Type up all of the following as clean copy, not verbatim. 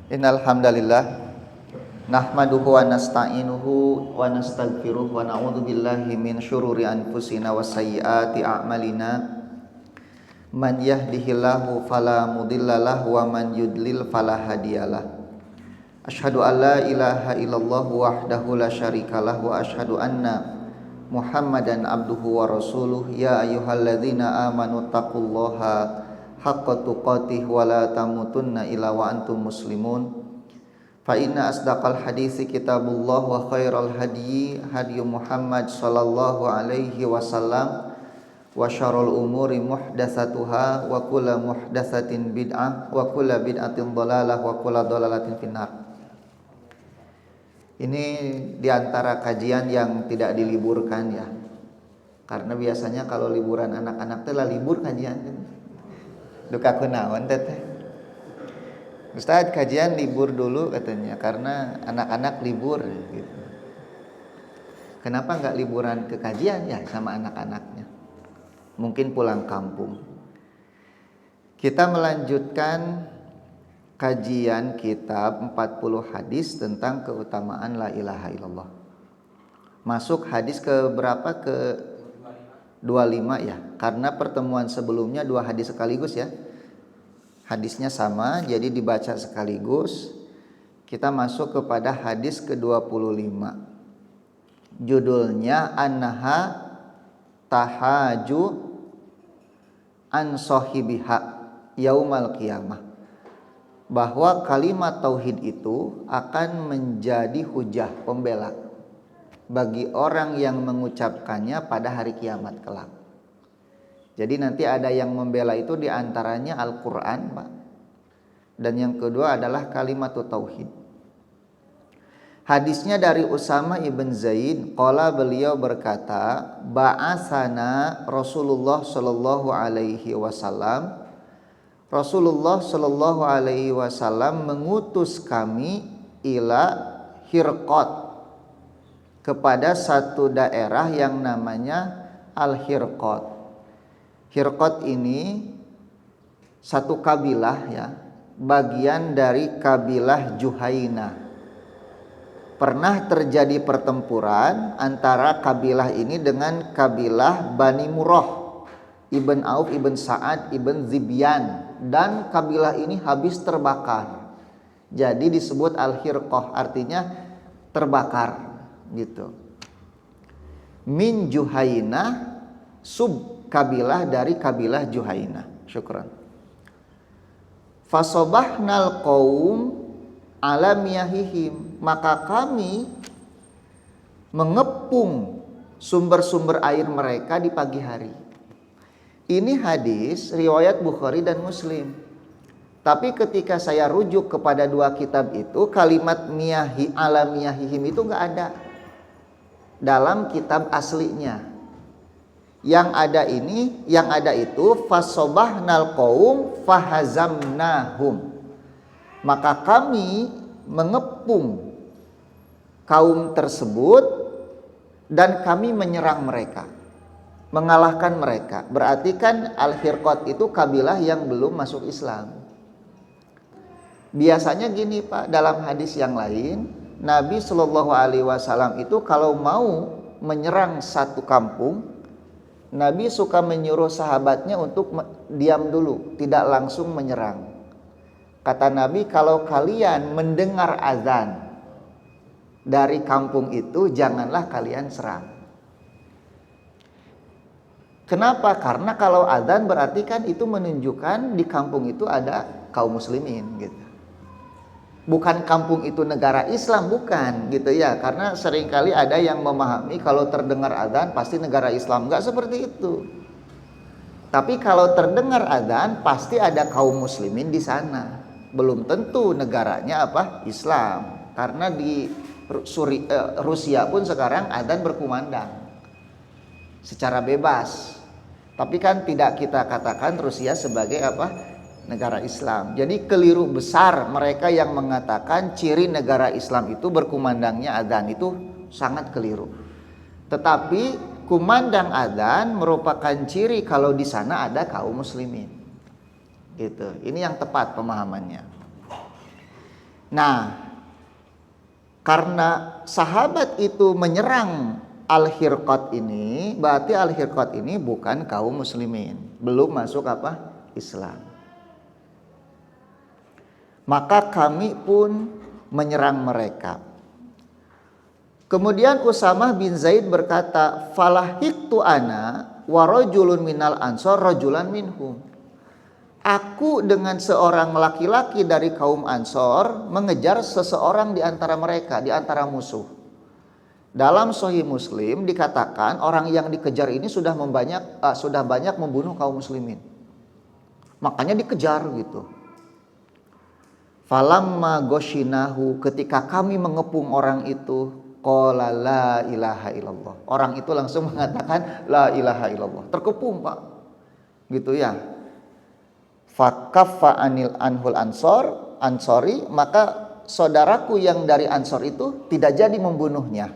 Innal hamdalillah nahmaduhu wa nasta'inuhu wa nastaghfiruh wa na'udzu billahi min syururi anfusina wa sayyiati a'malina. Man yahdihillahu fala mudhillalah wa man yudlil fala hadiyalah. Asyhadu an la ilaha illallah wahdahu la syarikalah wa asyhadu anna Muhammadan abduhu wa rasuluh. Ya ayyuhalladzina amanu taqullaha haqqa tuqatih wa la tamutunna illa wa antum muslimun. Fa inna asdaqal hadisi kitabullah wa khairal hadyi hadyu Muhammad sallallahu alaihi wasallam wa syarrul umuri muhdatsatuha wa kullu muhdatsatin bid'ah wa kullu bid'atin dhalalah wa kullu dhalalatin finnar. Ini diantara kajian yang tidak diliburkan ya. Karena biasanya kalau liburan anak-anak teh lah libur kajian kan. Duka kunaon teh. Ustaz kajian libur dulu katanya karena anak-anak libur gitu. Kenapa enggak liburan ke kajian ya sama anak-anaknya? Mungkin pulang kampung. Kita melanjutkan kajian kitab 40 hadis tentang keutamaan la ilaha illallah. Masuk hadis ke berapa? Ke 25 ya. Karena pertemuan sebelumnya 2 hadis sekaligus ya. Hadisnya sama, jadi dibaca sekaligus. Kita masuk kepada hadis ke-25. Judulnya annaha tahaju an sahibiha yaumal qiyamah. Bahwa kalimat tauhid itu akan menjadi hujah pembela bagi orang yang mengucapkannya pada hari kiamat kelak. Jadi nanti ada yang membela itu diantaranya Al-Quran, Pak. Dan yang kedua adalah kalimat tauhid. Hadisnya dari Usama ibn Zaid, qala beliau berkata, ba'asana Rasulullah sallallahu alaihi wasallam. Rasulullah sallallahu alaihi wasallam mengutus kami ila Hirqat, kepada satu daerah yang namanya Al-Hirqat. Hirqat ini satu kabilah ya, bagian dari kabilah Juhaina. Pernah terjadi pertempuran antara kabilah ini dengan kabilah Bani Murrah, Ibn Auf, Ibn Sa'ad, Ibn Zibyan, dan kabilah ini habis terbakar. Jadi disebut Al-Hirqah, artinya terbakar gitu. Min Juhaina, sub kabilah dari kabilah Juhaina. Syukran. Fasobahnal qaum ala miyahihim, maka kami mengepung sumber-sumber air mereka di pagi hari. Ini hadis riwayat Bukhari dan Muslim. Tapi ketika saya rujuk kepada 2 kitab itu, kalimat miyahi ala miyahihim itu enggak ada dalam kitab aslinya. Yang ada itu fasobahnal qaum fahazamnahum, maka kami mengepung kaum tersebut dan kami menyerang mereka, mengalahkan mereka. Berarti kan Al-Hirqat itu kabilah yang belum masuk Islam. Biasanya gini Pak, dalam hadis yang lain Nabi Shallallahu Alaihi Wasallam itu kalau mau menyerang satu kampung, Nabi suka menyuruh sahabatnya untuk diam dulu, tidak langsung menyerang. Kata Nabi, kalau kalian mendengar azan dari kampung itu, janganlah kalian serang. Kenapa? Karena kalau azan berarti kan itu menunjukkan di kampung itu ada kaum muslimin gitu. Bukan kampung itu negara Islam, bukan gitu ya. Karena seringkali ada yang memahami kalau terdengar adzan pasti negara Islam. Enggak seperti itu. Tapi kalau terdengar adzan pasti ada kaum muslimin di sana. Belum tentu negaranya apa? Islam. Karena di Rusia pun sekarang adzan berkumandang secara bebas. Tapi kan tidak kita katakan Rusia sebagai apa? Negara Islam. Jadi keliru besar mereka yang mengatakan ciri negara Islam itu berkumandangnya adzan, itu sangat keliru. Tetapi kumandang adzan merupakan ciri kalau di sana ada kaum muslimin. Gitu. Ini yang tepat pemahamannya. Nah, karena sahabat itu menyerang Al-Hirqat ini, berarti Al-Hirqat ini bukan kaum muslimin, belum masuk apa? Islam. Maka kami pun menyerang mereka. Kemudian Usamah bin Zaid berkata, "Falahiktu ana wa rajulun minal ansor rajulan minhum." Aku dengan seorang laki-laki dari kaum Ansor mengejar seseorang di antara mereka, di antara musuh. Dalam Sahih Muslim dikatakan orang yang dikejar ini sudah banyak membunuh kaum muslimin. Makanya dikejar gitu. Falamma goshinahu, ketika kami mengepung orang itu, qala la ilaha illallah. Orang itu langsung mengatakan la ilaha illallah. Terkepung, Pak. Gitu ya. Fakaffa anhul ansori, maka saudaraku yang dari Ansor itu tidak jadi membunuhnya.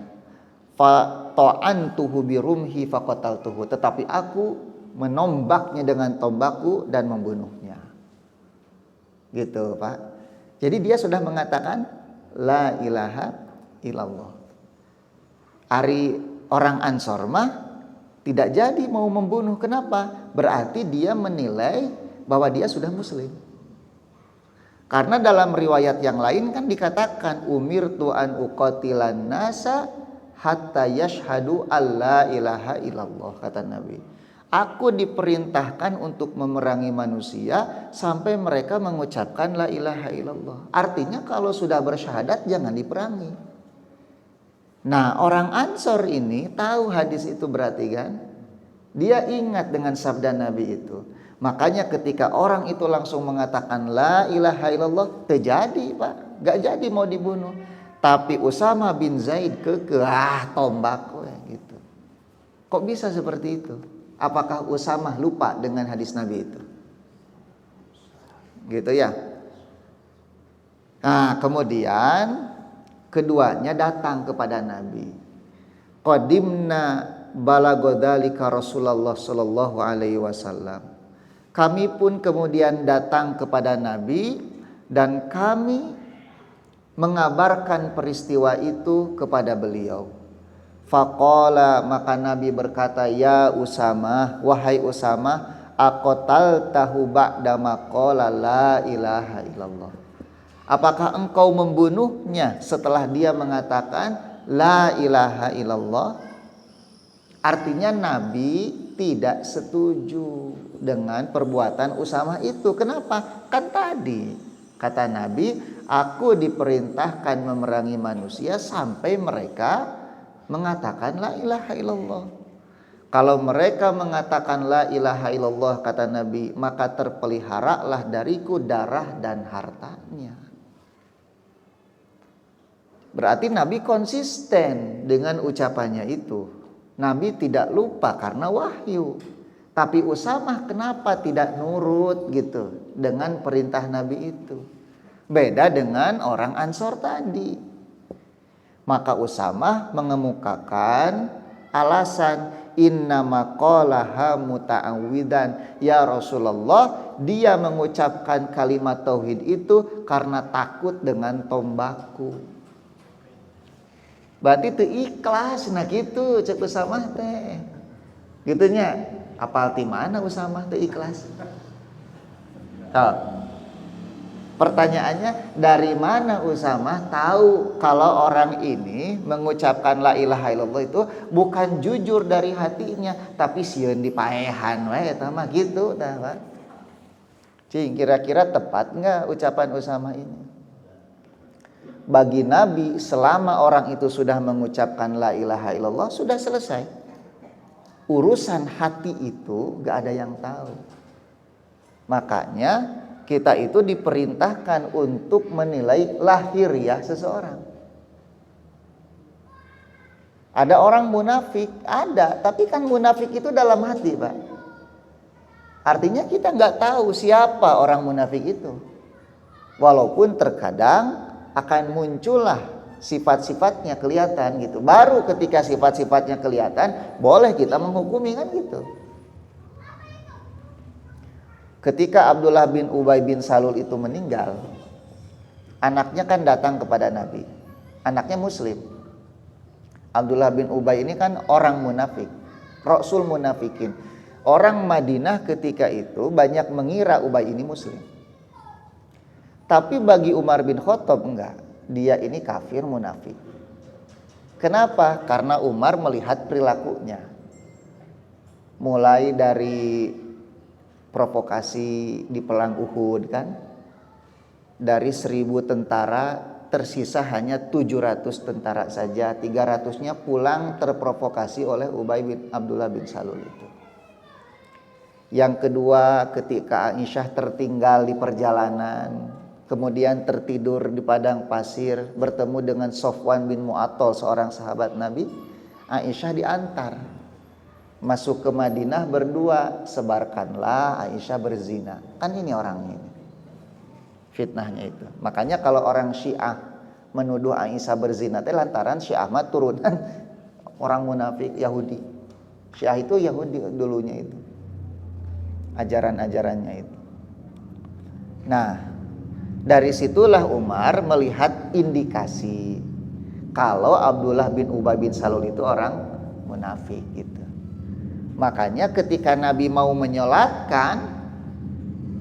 Fa ta'antuhu birumhi faqataltuhu, tetapi aku menombaknya dengan tombakku dan membunuhnya. Gitu, Pak. Jadi dia sudah mengatakan la ilaha illallah. Ari orang Ansor mah tidak jadi mau membunuh. Kenapa? Berarti dia menilai bahwa dia sudah muslim. Karena dalam riwayat yang lain kan dikatakan umirtu an uqatilan nasa hatta yashhadu alla ilaha illallah, kata Nabi. Aku diperintahkan untuk memerangi manusia sampai mereka mengucapkan la ilaha illallah. Artinya kalau sudah bersyahadat jangan diperangi. Nah, orang Ansor ini tahu hadis itu berarti kan? Dia ingat dengan sabda Nabi itu. Makanya ketika orang itu langsung mengatakan la ilaha illallah, terjadi, Pak. Gak jadi mau dibunuh. Tapi Usamah bin Zaid tombak gitu. Kok bisa seperti itu? Apakah Usamah lupa dengan hadis Nabi itu? Gitu ya. Nah, kemudian keduanya datang kepada Nabi. Qadimna balagodalika Rasulullah sallallahu alaihi wasallam. Kami pun kemudian datang kepada Nabi dan kami mengabarkan peristiwa itu kepada beliau. Faqala, maka Nabi berkata, ya Usamah, wahai Usamah, aqataltahu ba'da ma qala la ilaha illallah. Apakah engkau membunuhnya setelah dia mengatakan la ilaha illallah? Artinya Nabi tidak setuju dengan perbuatan Usamah itu. Kenapa? Kan tadi kata Nabi, aku diperintahkan memerangi manusia sampai mereka mengatakan la ilaha illallah. Kalau mereka mengatakan la ilaha illallah, kata Nabi, maka terpeliharalah dariku darah dan hartanya. Berarti Nabi konsisten dengan ucapannya itu. Nabi tidak lupa karena wahyu. Tapi Usamah kenapa tidak nurut gitu dengan perintah Nabi itu? Beda dengan orang Ansor tadi. Maka Usamah mengemukakan alasan innama qalaha muta'awwidan, ya Rasulullah, dia mengucapkan kalimat tauhid itu karena takut dengan tombakku. Berarti teu ikhlas, nah gitu cek Usamah teh. Gitunya, apal ti mana Usamah teu ikhlas? Pertanyaannya, dari mana Usamah tahu kalau orang ini mengucapkan la ilaha illallah itu bukan jujur dari hatinya, tapi sieun dipaehan we eta mah gitu tah, Pak. Cing, kira-kira tepat enggak ucapan Usamah ini? Bagi Nabi, selama orang itu sudah mengucapkan la ilaha illallah, sudah selesai. Urusan hati itu gak ada yang tahu. Makanya kita itu diperintahkan untuk menilai lahiriah seseorang. Ada orang munafik, ada, tapi kan munafik itu dalam hati, Pak. Artinya kita gak tahu siapa orang munafik itu. Walaupun terkadang akan muncullah sifat-sifatnya kelihatan gitu. Baru ketika sifat-sifatnya kelihatan, boleh kita menghukumi kan gitu. Ketika Abdullah bin Ubay bin Salul itu meninggal, Anaknya kan datang kepada Nabi. Anaknya muslim. Abdullah bin Ubay ini kan orang munafik, Rasul munafikin. Orang Madinah ketika itu banyak mengira Ubay ini muslim. Tapi bagi Umar bin Khattab enggak. Dia ini kafir munafik. Kenapa? Karena Umar melihat perilakunya. Mulai dari provokasi di perang Uhud kan. Dari 1000 tentara tersisa hanya 700 tentara saja. 300-nya pulang terprovokasi oleh Ubay bin Abdullah bin Salul itu. Yang kedua, ketika Aisyah tertinggal di perjalanan, kemudian tertidur di padang pasir, bertemu dengan Sofwan bin Mu'attal, seorang sahabat Nabi. Aisyah diantar masuk ke Madinah berdua, sebarkanlah Aisyah berzina. Kan ini orangnya ini. Fitnahnya itu. Makanya kalau orang Syiah menuduh Aisyah berzina teh lantaran Syiah mah turunan orang munafik Yahudi. Syiah itu Yahudi dulunya itu. Ajaran-ajarannya itu. Nah, dari situlah Umar melihat indikasi kalau Abdullah bin Ubay bin Salul itu orang munafik gitu. Makanya ketika Nabi mau menyolatkan,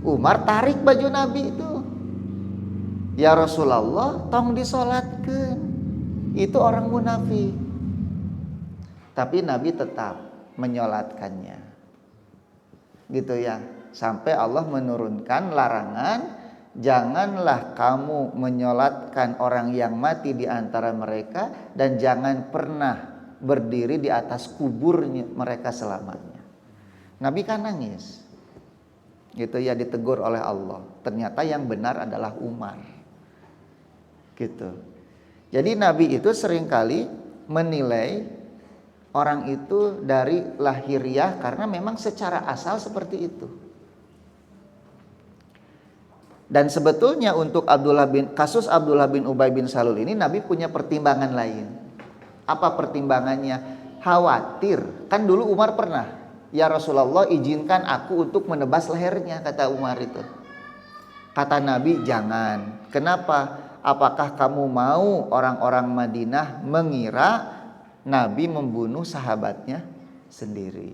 Umar tarik baju Nabi itu. Ya Rasulullah, tong disolatkeun. Itu orang munafik. Tapi Nabi tetap menyolatkannya. Gitu ya. Sampai Allah menurunkan larangan, janganlah kamu menyolatkan orang yang mati di antara mereka, dan jangan pernah berdiri di atas kuburnya mereka selamanya. Nabi kan nangis. Gitu ya, ditegur oleh Allah. Ternyata yang benar adalah Umar. Gitu. Jadi Nabi itu seringkali menilai orang itu dari lahiriah karena memang secara asal seperti itu. Dan sebetulnya untuk kasus Abdullah bin Ubay bin Salul ini Nabi punya pertimbangan lain. Apa pertimbangannya? Khawatir. Kan dulu Umar pernah, ya Rasulullah izinkan aku untuk menebas lehernya, kata Umar itu. Kata Nabi, jangan. Kenapa? Apakah kamu mau orang-orang Madinah mengira Nabi membunuh sahabatnya sendiri?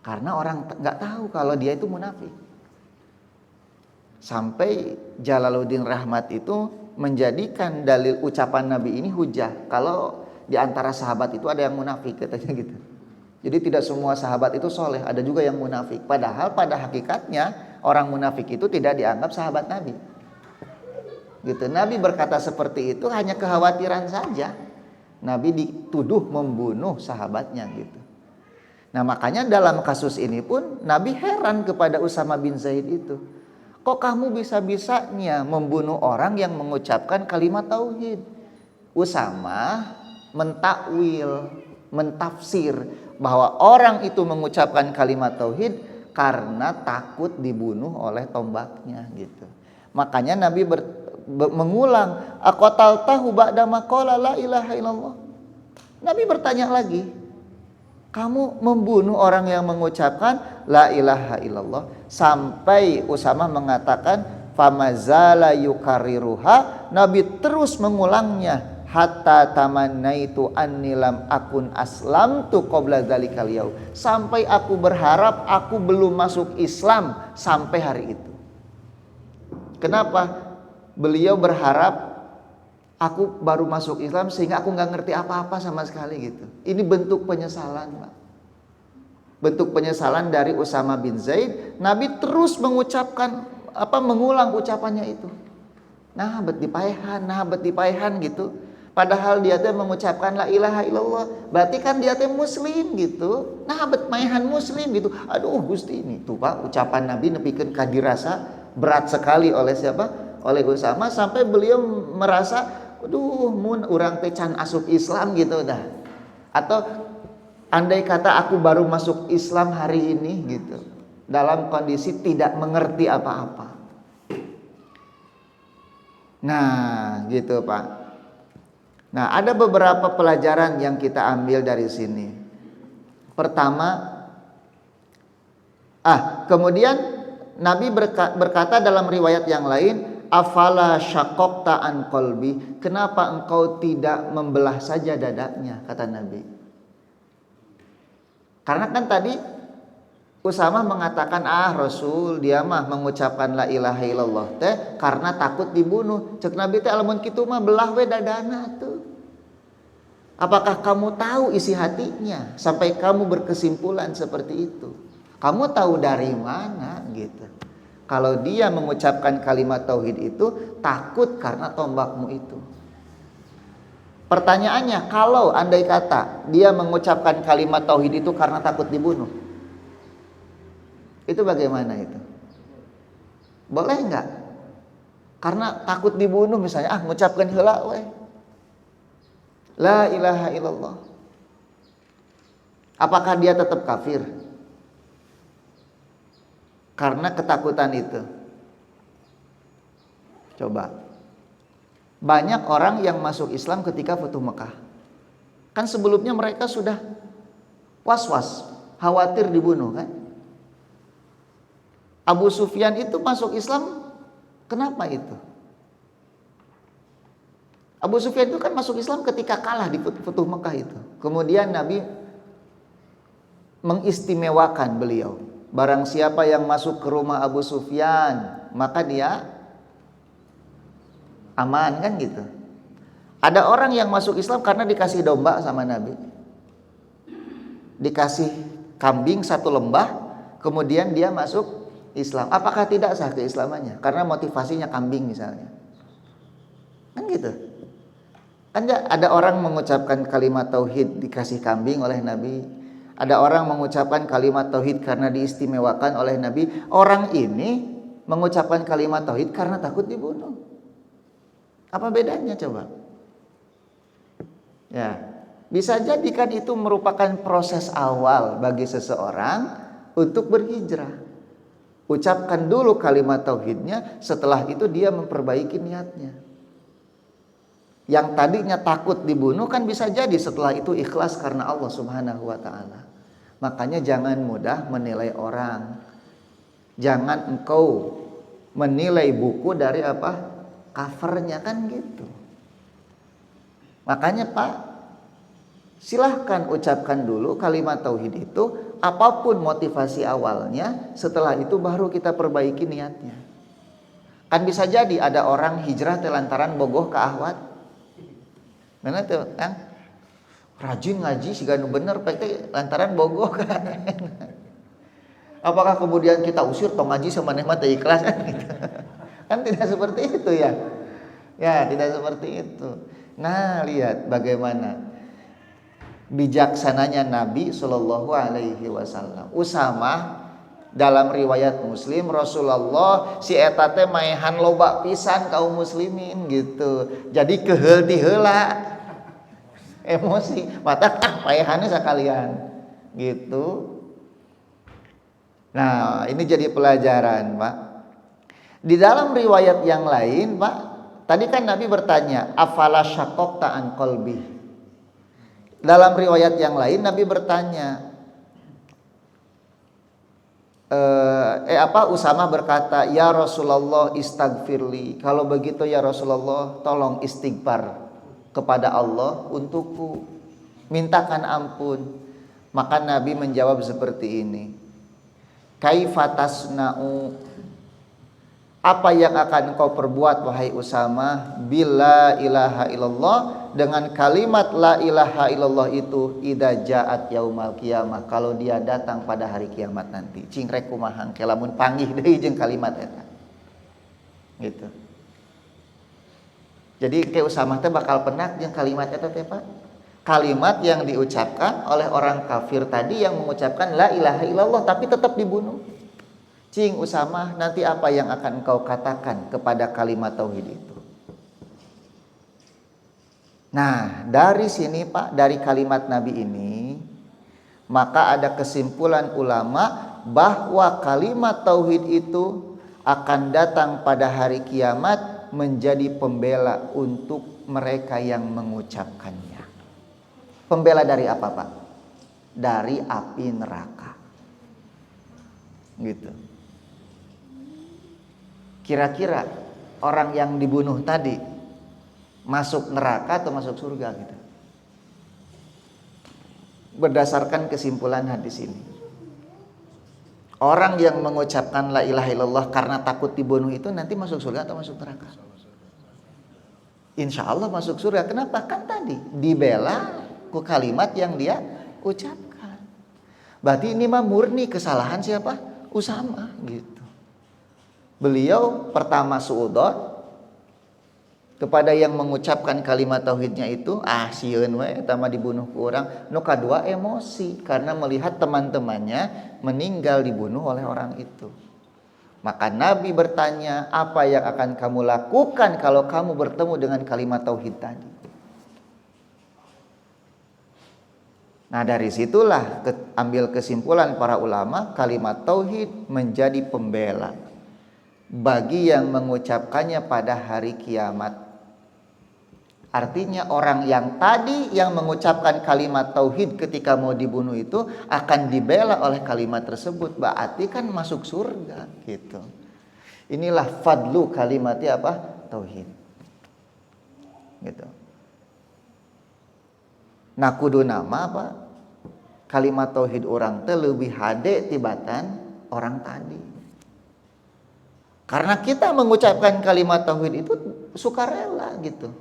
Karena orang nggak tahu kalau dia itu munafik. Sampai Jalaluddin Rahmat itu menjadikan dalil ucapan Nabi ini hujah. Kalau di antara sahabat itu ada yang munafik, katanya gitu. Jadi tidak semua sahabat itu soleh, ada juga yang munafik. Padahal pada hakikatnya orang munafik itu tidak dianggap sahabat Nabi. Gitu. Nabi berkata seperti itu hanya kekhawatiran saja. Nabi dituduh membunuh sahabatnya gitu. Nah, makanya dalam kasus ini pun Nabi heran kepada Usama bin Zaid itu. Kok kamu bisa-bisanya membunuh orang yang mengucapkan kalimat tauhid? Usama mentakwil, mentafsir bahwa orang itu mengucapkan kalimat tauhid karena takut dibunuh oleh tombaknya gitu. Makanya Nabi mengulang, aqataltahu ba'da ma qala la ilaha illallah. Nabi bertanya lagi, kamu membunuh orang yang mengucapkan la ilaha illallah, sampai Usama mengatakan famazala yukarriruha. Nabi terus mengulangnya hatta tamannaitu anni lam akun aslamtu qabla dzalikal yaum, sampai aku berharap aku belum masuk Islam sampai hari itu. Kenapa? Beliau berharap aku baru masuk Islam sehingga aku nggak ngerti apa-apa sama sekali gitu. Ini bentuk penyesalan, Pak. Bentuk penyesalan dari Usama bin Zaid. Nabi terus mengulang ucapannya itu. Nah, bet dipaihan gitu. Padahal dia teh mengucapkan la ilaha illallah. Berarti kan dia teh muslim gitu. Nah, bet maihan muslim gitu. Aduh, Gusti ini tuh Pak, ucapan Nabi nepikeun ka dirasa berat sekali oleh siapa? Oleh Usama, sampai beliau merasa, aduh mun urang teh can asup Islam gitu dah. Atau andai kata aku baru masuk Islam hari ini gitu, dalam kondisi tidak mengerti apa-apa. Nah, gitu Pak. Nah, ada beberapa pelajaran yang kita ambil dari sini. Pertama, kemudian Nabi berkata dalam riwayat yang lain, afala syaqaqta an qalbi, kenapa engkau tidak membelah saja dadanya, kata Nabi. Karena kan tadi Usamah mengatakan, Rasul dia mah mengucapkan la ilaha illallah teh karena takut dibunuh. Cek Nabi teh lamun kitu mah belah we dadana tuh. Apakah kamu tahu isi hatinya sampai kamu berkesimpulan seperti itu? Kamu tahu dari mana gitu? Kalau dia mengucapkan kalimat tauhid itu takut karena tombakmu itu. Pertanyaannya, kalau andai kata dia mengucapkan kalimat tauhid itu karena takut dibunuh, itu bagaimana itu? Boleh enggak? Karena takut dibunuh misalnya, mengucapkan heula we. La ilaha illallah. Apakah dia tetap kafir? Karena ketakutan itu. Coba. Banyak orang yang masuk Islam ketika Futuh Mekah. Kan sebelumnya mereka sudah was-was, khawatir dibunuh kan. Abu Sufyan itu masuk Islam kenapa itu? Abu Sufyan itu kan masuk Islam ketika kalah di Futuh Mekah itu. Kemudian Nabi mengistimewakan beliau. Barang siapa yang masuk ke rumah Abu Sufyan, maka dia aman kan gitu. Ada orang yang masuk Islam karena dikasih domba sama Nabi. Dikasih kambing satu lembah, kemudian dia masuk Islam. Apakah tidak sah keislamannya? Karena motivasinya kambing misalnya. Kan gitu. Kan ada orang mengucapkan kalimat tauhid dikasih kambing oleh Nabi. Ada orang mengucapkan kalimat tauhid karena diistimewakan oleh Nabi. Orang ini mengucapkan kalimat tauhid karena takut dibunuh. Apa bedanya coba? Ya, bisa jadi kan itu merupakan proses awal bagi seseorang untuk berhijrah. Ucapkan dulu kalimat tauhidnya, setelah itu dia memperbaiki niatnya. Yang tadinya takut dibunuh kan bisa jadi setelah itu ikhlas karena Allah Subhanahu wa taala. Makanya jangan mudah menilai orang. Jangan engkau menilai buku dari apa? Covernya kan gitu. Makanya Pak, silahkan ucapkan dulu kalimat tauhid itu, apapun motivasi awalnya, setelah itu baru kita perbaiki niatnya. Kan bisa jadi ada orang hijrah lantaran bogoh ke ahwat. Mana tuh kan? Rajin ngaji sih gak bener, pake lantaran bogoh kan. Apakah kemudian kita usir tong ngaji sama nikmat ikhlas kan gitu. Kan tidak seperti itu ya. Ya, tidak seperti itu. Nah, lihat bagaimana bijaksananya Nabi Shallallahu alaihi wasallam. Usamah dalam riwayat Muslim, Rasulullah si eta teh maehan loba pisan kaum muslimin gitu. Jadi keheul di heula. Emosi, mata paehannya sekalian gitu. Nah, ini jadi pelajaran, Pak. Di dalam riwayat yang lain, Pak, tadi kan Nabi bertanya, afala syaqaqta an qalbi. Dalam riwayat yang lain Nabi bertanya, Usamah berkata, ya Rasulullah istaghfirli. Kalau begitu ya Rasulullah, tolong istighfar kepada Allah untukku, mintakan ampun. Maka Nabi menjawab seperti ini, kaifa tasna'u, apa yang akan engkau perbuat wahai Usamah, bila ilaha illallah, dengan kalimat la ilaha illallah itu, idza ja'at yaumal qiyamah, kalau dia datang pada hari kiamat nanti. Cingrek kumahang kelamun panggih deui jeung kalimat eta. Gitu. Jadi ke Usamah teh bakal penak jeung kalimat eta teh Pak. Kalimat yang diucapkan oleh orang kafir tadi yang mengucapkan la ilaha illallah tapi tetap dibunuh. Cing Usamah, nanti apa yang akan engkau katakan kepada kalimat tauhid itu? Nah, dari sini Pak, dari kalimat Nabi ini, maka ada kesimpulan ulama bahwa kalimat tauhid itu akan datang pada hari kiamat menjadi pembela untuk mereka yang mengucapkannya. Pembela dari apa Pak? Dari api neraka. Gitu. Kira-kira orang yang dibunuh tadi masuk neraka atau masuk surga gitu. Berdasarkan kesimpulan hadis ini, orang yang mengucapkan la ilaha illallah karena takut dibunuh itu nanti masuk surga atau masuk neraka? Insya Allah masuk surga. Kenapa? Kan tadi dibela ku kalimat yang dia ucapkan. Berarti ini mah murni kesalahan siapa? Usama gitu. Beliau pertama suudzon kepada yang mengucapkan kalimat tauhidnya itu, sieun we eta mah dibunuh ku urang. Nu kadua emosi karena melihat teman-temannya meninggal dibunuh oleh orang itu. Maka Nabi bertanya, apa yang akan kamu lakukan kalau kamu bertemu dengan kalimat tauhid tadi? Nah dari situlah ambil kesimpulan para ulama, kalimat tauhid menjadi pembela bagi yang mengucapkannya pada hari kiamat. Artinya orang yang tadi yang mengucapkan kalimat tauhid ketika mau dibunuh itu akan dibela oleh kalimat tersebut, berarti kan masuk surga gitu. Inilah fadlu kalimatnya apa? Tauhid. Gitu. Nah kudu nama apa? Kalimat tauhid orang teh lebih hade tibatan orang tadi. Karena kita mengucapkan kalimat tauhid itu sukarela gitu.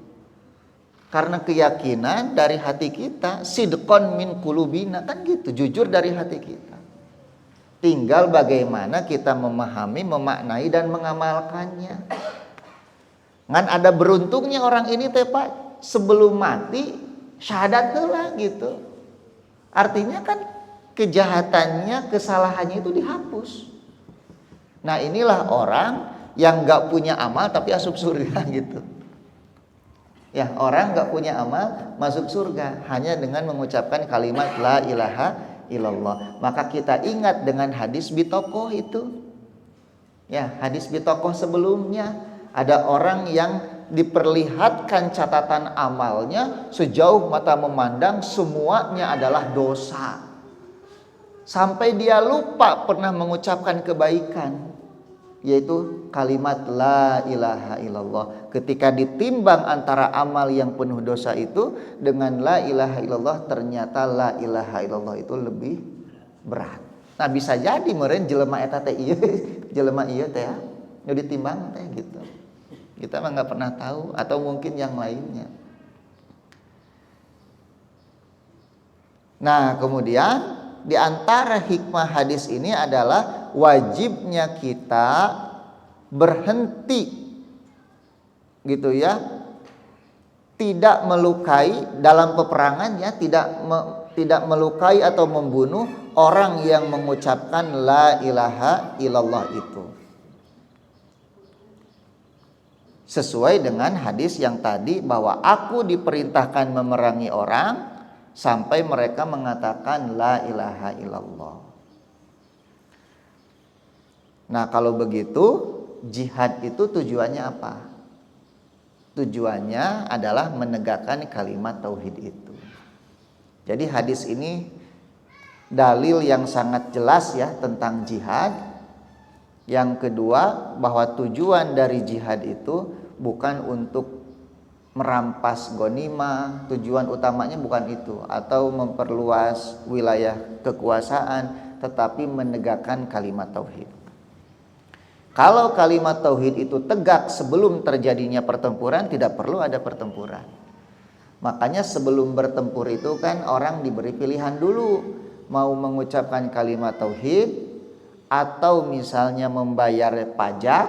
Karena keyakinan dari hati kita, sidqon min qulubina, kan gitu, jujur dari hati kita. Tinggal bagaimana kita memahami, memaknai dan mengamalkannya. Ngan ada beruntungnya orang ini teh Pak, sebelum mati syahadat heula gitu. Artinya kan kejahatannya, kesalahannya itu dihapus. Nah inilah orang yang gak punya amal tapi asup surga gitu. Ya orang gak punya amal masuk surga hanya dengan mengucapkan kalimat la ilaha illallah. Maka kita ingat dengan hadis bitokoh itu. Ya hadis bitokoh sebelumnya ada orang yang diperlihatkan catatan amalnya sejauh mata memandang semuanya adalah dosa. Sampai dia lupa pernah mengucapkan kebaikan, yaitu kalimat la ilaha illallah. Ketika ditimbang antara amal yang penuh dosa itu dengan la ilaha illallah, ternyata la ilaha illallah itu lebih berat. Nah bisa jadi meureun jelema eta teh ieu, jelema ieu teh nu ditimbang teh gitu. Kita mah enggak pernah tahu, atau mungkin yang lainnya. Nah, kemudian di antara hikmah hadis ini adalah wajibnya kita berhenti gitu ya, tidak melukai dalam peperangan ya, tidak melukai atau membunuh orang yang mengucapkan la ilaha illallah itu. Sesuai dengan hadis yang tadi bahwa aku diperintahkan memerangi orang sampai mereka mengatakan la ilaha illallah. Nah kalau begitu jihad itu tujuannya apa? Tujuannya adalah menegakkan kalimat tauhid itu. Jadi hadis ini dalil yang sangat jelas ya tentang jihad. Yang kedua bahwa tujuan dari jihad itu bukan untuk merampas ghanimah, tujuan utamanya bukan itu, atau memperluas wilayah kekuasaan, tetapi menegakkan kalimat tauhid. Kalau kalimat tauhid itu tegak sebelum terjadinya pertempuran, tidak perlu ada pertempuran. Makanya sebelum bertempur itu kan orang diberi pilihan dulu, mau mengucapkan kalimat tauhid atau misalnya membayar pajak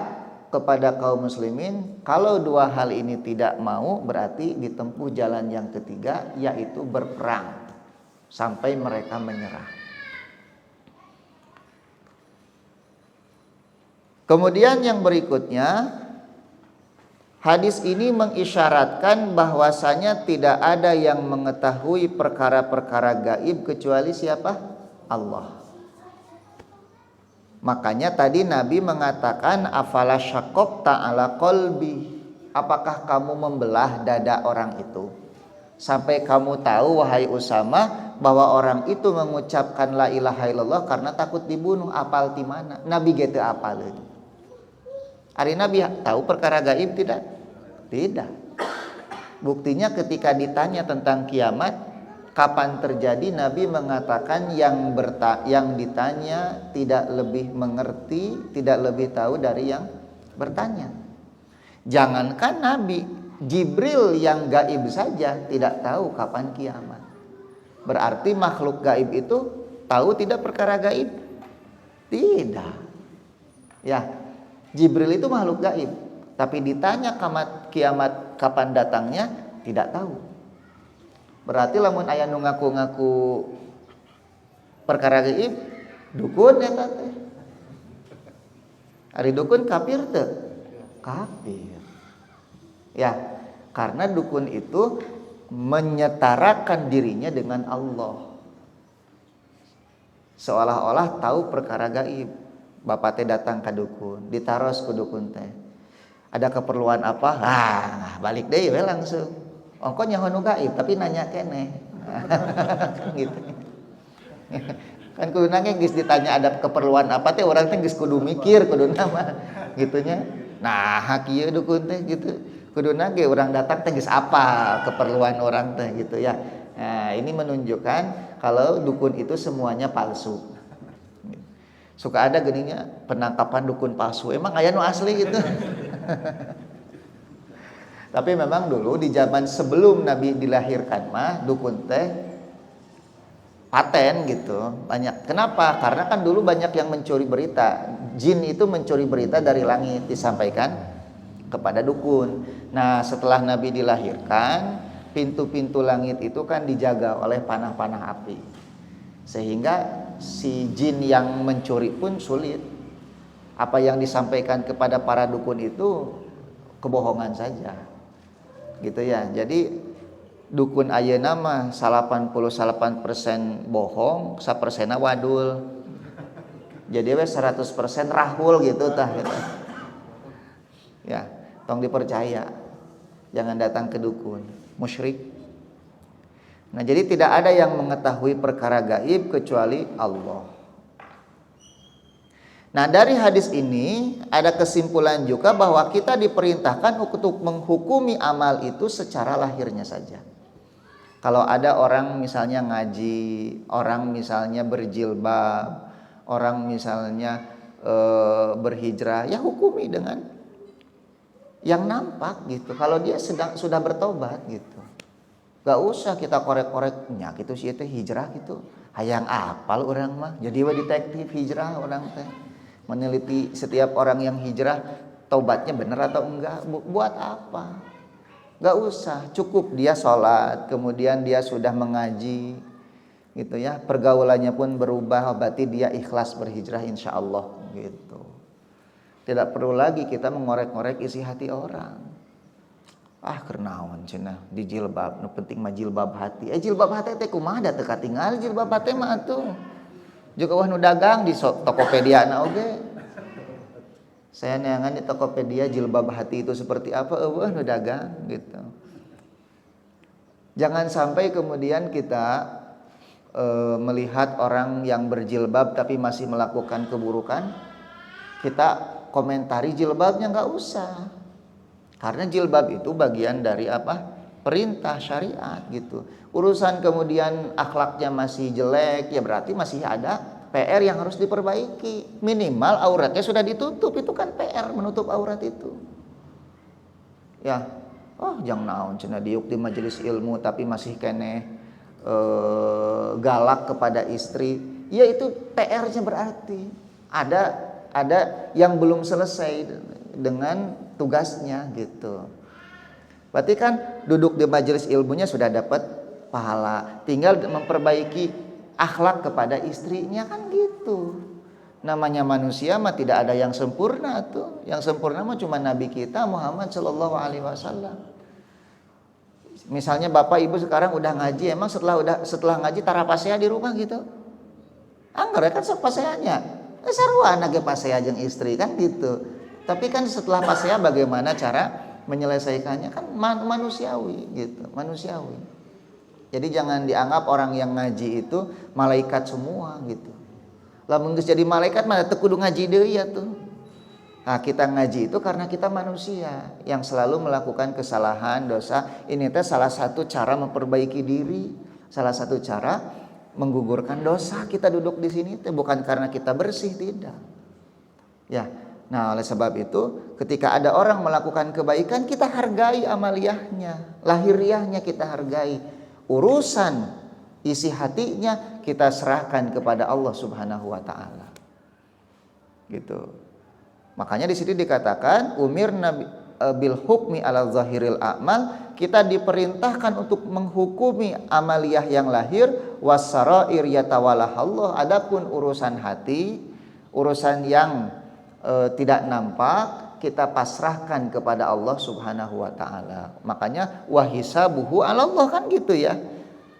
kepada kaum muslimin. Kalau dua hal ini tidak mau, berarti ditempuh jalan yang ketiga, yaitu berperang sampai mereka menyerah. Kemudian yang berikutnya, hadis ini mengisyaratkan bahwasanya tidak ada yang mengetahui perkara-perkara gaib kecuali siapa? Allah. Makanya tadi Nabi mengatakan afala syaqqaqta ala qalbi, apakah kamu membelah dada orang itu sampai kamu tahu wahai Usama bahwa orang itu mengucapkan la ilaha illallah karena takut dibunuh. Apal di mana? Nabi gitu apaleun. Ari Nabi tahu perkara gaib tidak? Tidak. Buktinya ketika ditanya tentang kiamat, kapan terjadi, Nabi mengatakan yang ditanya tidak lebih mengerti, tidak lebih tahu dari yang bertanya. Jangankan Nabi, Jibril yang gaib saja tidak tahu kapan kiamat. Berarti makhluk gaib itu tahu tidak perkara gaib? Tidak. Ya, Jibril itu makhluk gaib, tapi ditanya kiamat kapan datangnya tidak tahu. Berarti lamun aya nu ngaku-ngaku perkara gaib, dukun eta teh. Ari dukun kafir teu? Kafir. Ya, karena dukun itu menyetarakan dirinya dengan Allah. Seolah-olah tahu perkara gaib. Bapak teh datang ke dukun, ditaros ke dukun teh. Ada keperluan apa? Balik deh we langsung. Ongko nyaho nu gaib tapi nanya keneh. Kan gitu. Kan kudu nanya geus ditanya ada keperluan apa teh urang teh geus kudu mikir kuduna mah gitunya. Nah, kieu dukun teh gitu. Kuduna ge urang datang teh geus apa keperluan orang teh gitu ya. Nah, ini menunjukkan kalau dukun itu semuanya palsu. Suka ada geningnya penangkapan dukun palsu. Emang aya nu asli gitu. Tapi memang dulu di zaman sebelum Nabi dilahirkan mah dukun teh paten gitu. Banyak. Kenapa? Karena kan dulu banyak yang mencuri berita. Jin itu mencuri berita dari langit disampaikan kepada dukun. Nah, setelah Nabi dilahirkan, pintu-pintu langit itu kan dijaga oleh panah-panah api. Sehingga si jin yang mencuri pun sulit. Apa yang disampaikan kepada para dukun itu kebohongan saja. Gitu ya. Jadi dukun ayeuna mah 88% bohong, 1% wadul. Jadi we 100% rahul gitu tah gitu. Ya, tong dipercaya. Jangan datang ke dukun, musyrik. Nah, jadi tidak ada yang mengetahui perkara gaib kecuali Allah. Nah, dari hadis ini ada kesimpulan juga bahwa kita diperintahkan untuk menghukumi amal itu secara lahirnya saja. Kalau ada orang misalnya ngaji, orang misalnya berjilbab, orang misalnya berhijrah, ya hukumi dengan yang nampak gitu. Kalau dia sudah bertobat gitu. Gak usah kita korek-korek nya gitu sih teh hijrah gitu. Hayang apal orang mah. Jadi we detektif hijrah orang teh. Meneliti setiap orang yang hijrah taubatnya benar atau enggak. Buat apa? Gak usah, cukup dia sholat, kemudian dia sudah mengaji gitu ya. Pergaulannya pun berubah, berarti dia ikhlas berhijrah insyaallah gitu. Tidak perlu lagi kita mengorek-ngorek isi hati orang. Kernaon cenah di jilbab, nu penting mah jilbab hati. Jilbab hati teh kumaha da teu katingal jilbab hati mah atuh. Juga wah nu dagang di Tokopedia na oge. Saya neangan di Tokopedia jilbab hati itu seperti apa, eueuh nu dagang gitu. Jangan sampai kemudian kita melihat orang yang berjilbab tapi masih melakukan keburukan, kita komentari jilbabnya, nggak usah. Karena jilbab itu bagian dari apa? Perintah syariat gitu. Urusan kemudian akhlaknya masih jelek, ya berarti masih ada PR yang harus diperbaiki. Minimal auratnya sudah ditutup, itu kan PR menutup aurat itu. Ya, jangan naon cenah diuk di majelis ilmu tapi masih kene galak kepada istri. Ya itu PR-nya berarti ada yang belum selesai dengan tugasnya gitu. Berarti kan duduk di majelis ilmunya sudah dapat pahala, tinggal memperbaiki akhlak kepada istrinya kan gitu. Namanya manusia mah tidak ada yang sempurna tuh. Yang sempurna mah cuma Nabi kita Muhammad sallallahu alaihi wasallam. Misalnya Bapak Ibu sekarang udah ngaji, emang setelah ngaji tara pasea di rumah gitu? Angger kan sok paseanya. Saruana ge pasea jeung istri kan gitu. Tapi kan setelah pasea bagaimana cara menyelesaikannya kan manusiawi gitu, manusiawi. Jadi jangan dianggap orang yang ngaji itu malaikat semua gitu. Lamun geus jadi malaikat mah teu kudu ngaji deui ya tuh. Nah, kita ngaji itu karena kita manusia yang selalu melakukan kesalahan, dosa. Ini teh salah satu cara memperbaiki diri, salah satu cara menggugurkan dosa. Kita duduk di sini teh bukan karena kita bersih, tidak. Ya. Nah, oleh sebab itu, ketika ada orang melakukan kebaikan, kita hargai amaliyahnya, lahiriahnya kita hargai. Urusan isi hatinya kita serahkan kepada Allah Subhanahu wa taala. Gitu. Makanya di sini dikatakan umirna bil hukmi ala zahiril a'mal, kita diperintahkan untuk menghukumi amaliyah yang lahir, wasarair yatawalah Allah, adapun urusan hati, urusan yang tidak nampak, kita pasrahkan kepada Allah Subhanahu wa taala. Makanya wahisabuhu ala Allah, kan gitu ya.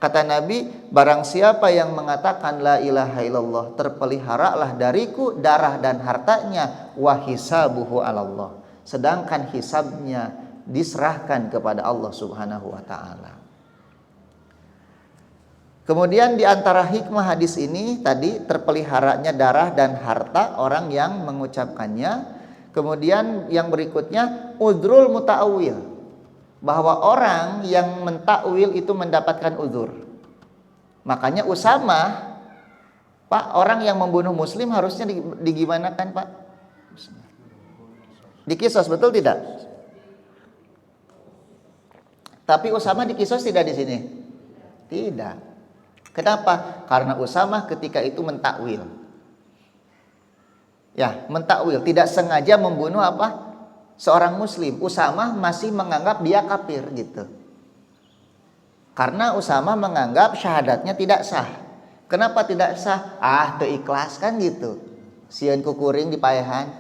Kata Nabi, barang siapa yang mengatakan la ilaha illallah, terpeliharalah dariku darah dan hartanya, wa hisabuhu 'alallah. Sedangkan hisabnya diserahkan kepada Allah Subhanahu wa taala. Kemudian di antara hikmah hadis ini tadi terpeliharanya darah dan harta orang yang mengucapkannya. Kemudian yang berikutnya udrul muta'awil, bahwa orang yang mentakwil itu mendapatkan uzur. Makanya Usama, Pak, orang yang membunuh muslim harusnya digimanakan, Pak? Dikisos, betul tidak? Tapi Usama dikisos tidak di sini? Tidak. Kenapa? Karena Usama ketika itu mentakwil. Ya, mentakwil, tidak sengaja membunuh apa? Seorang muslim. Usama masih menganggap dia kafir gitu. Karena Usama menganggap syahadatnya tidak sah. Kenapa tidak sah? Teu ikhlas kan gitu. Sieun kukuring di paehan.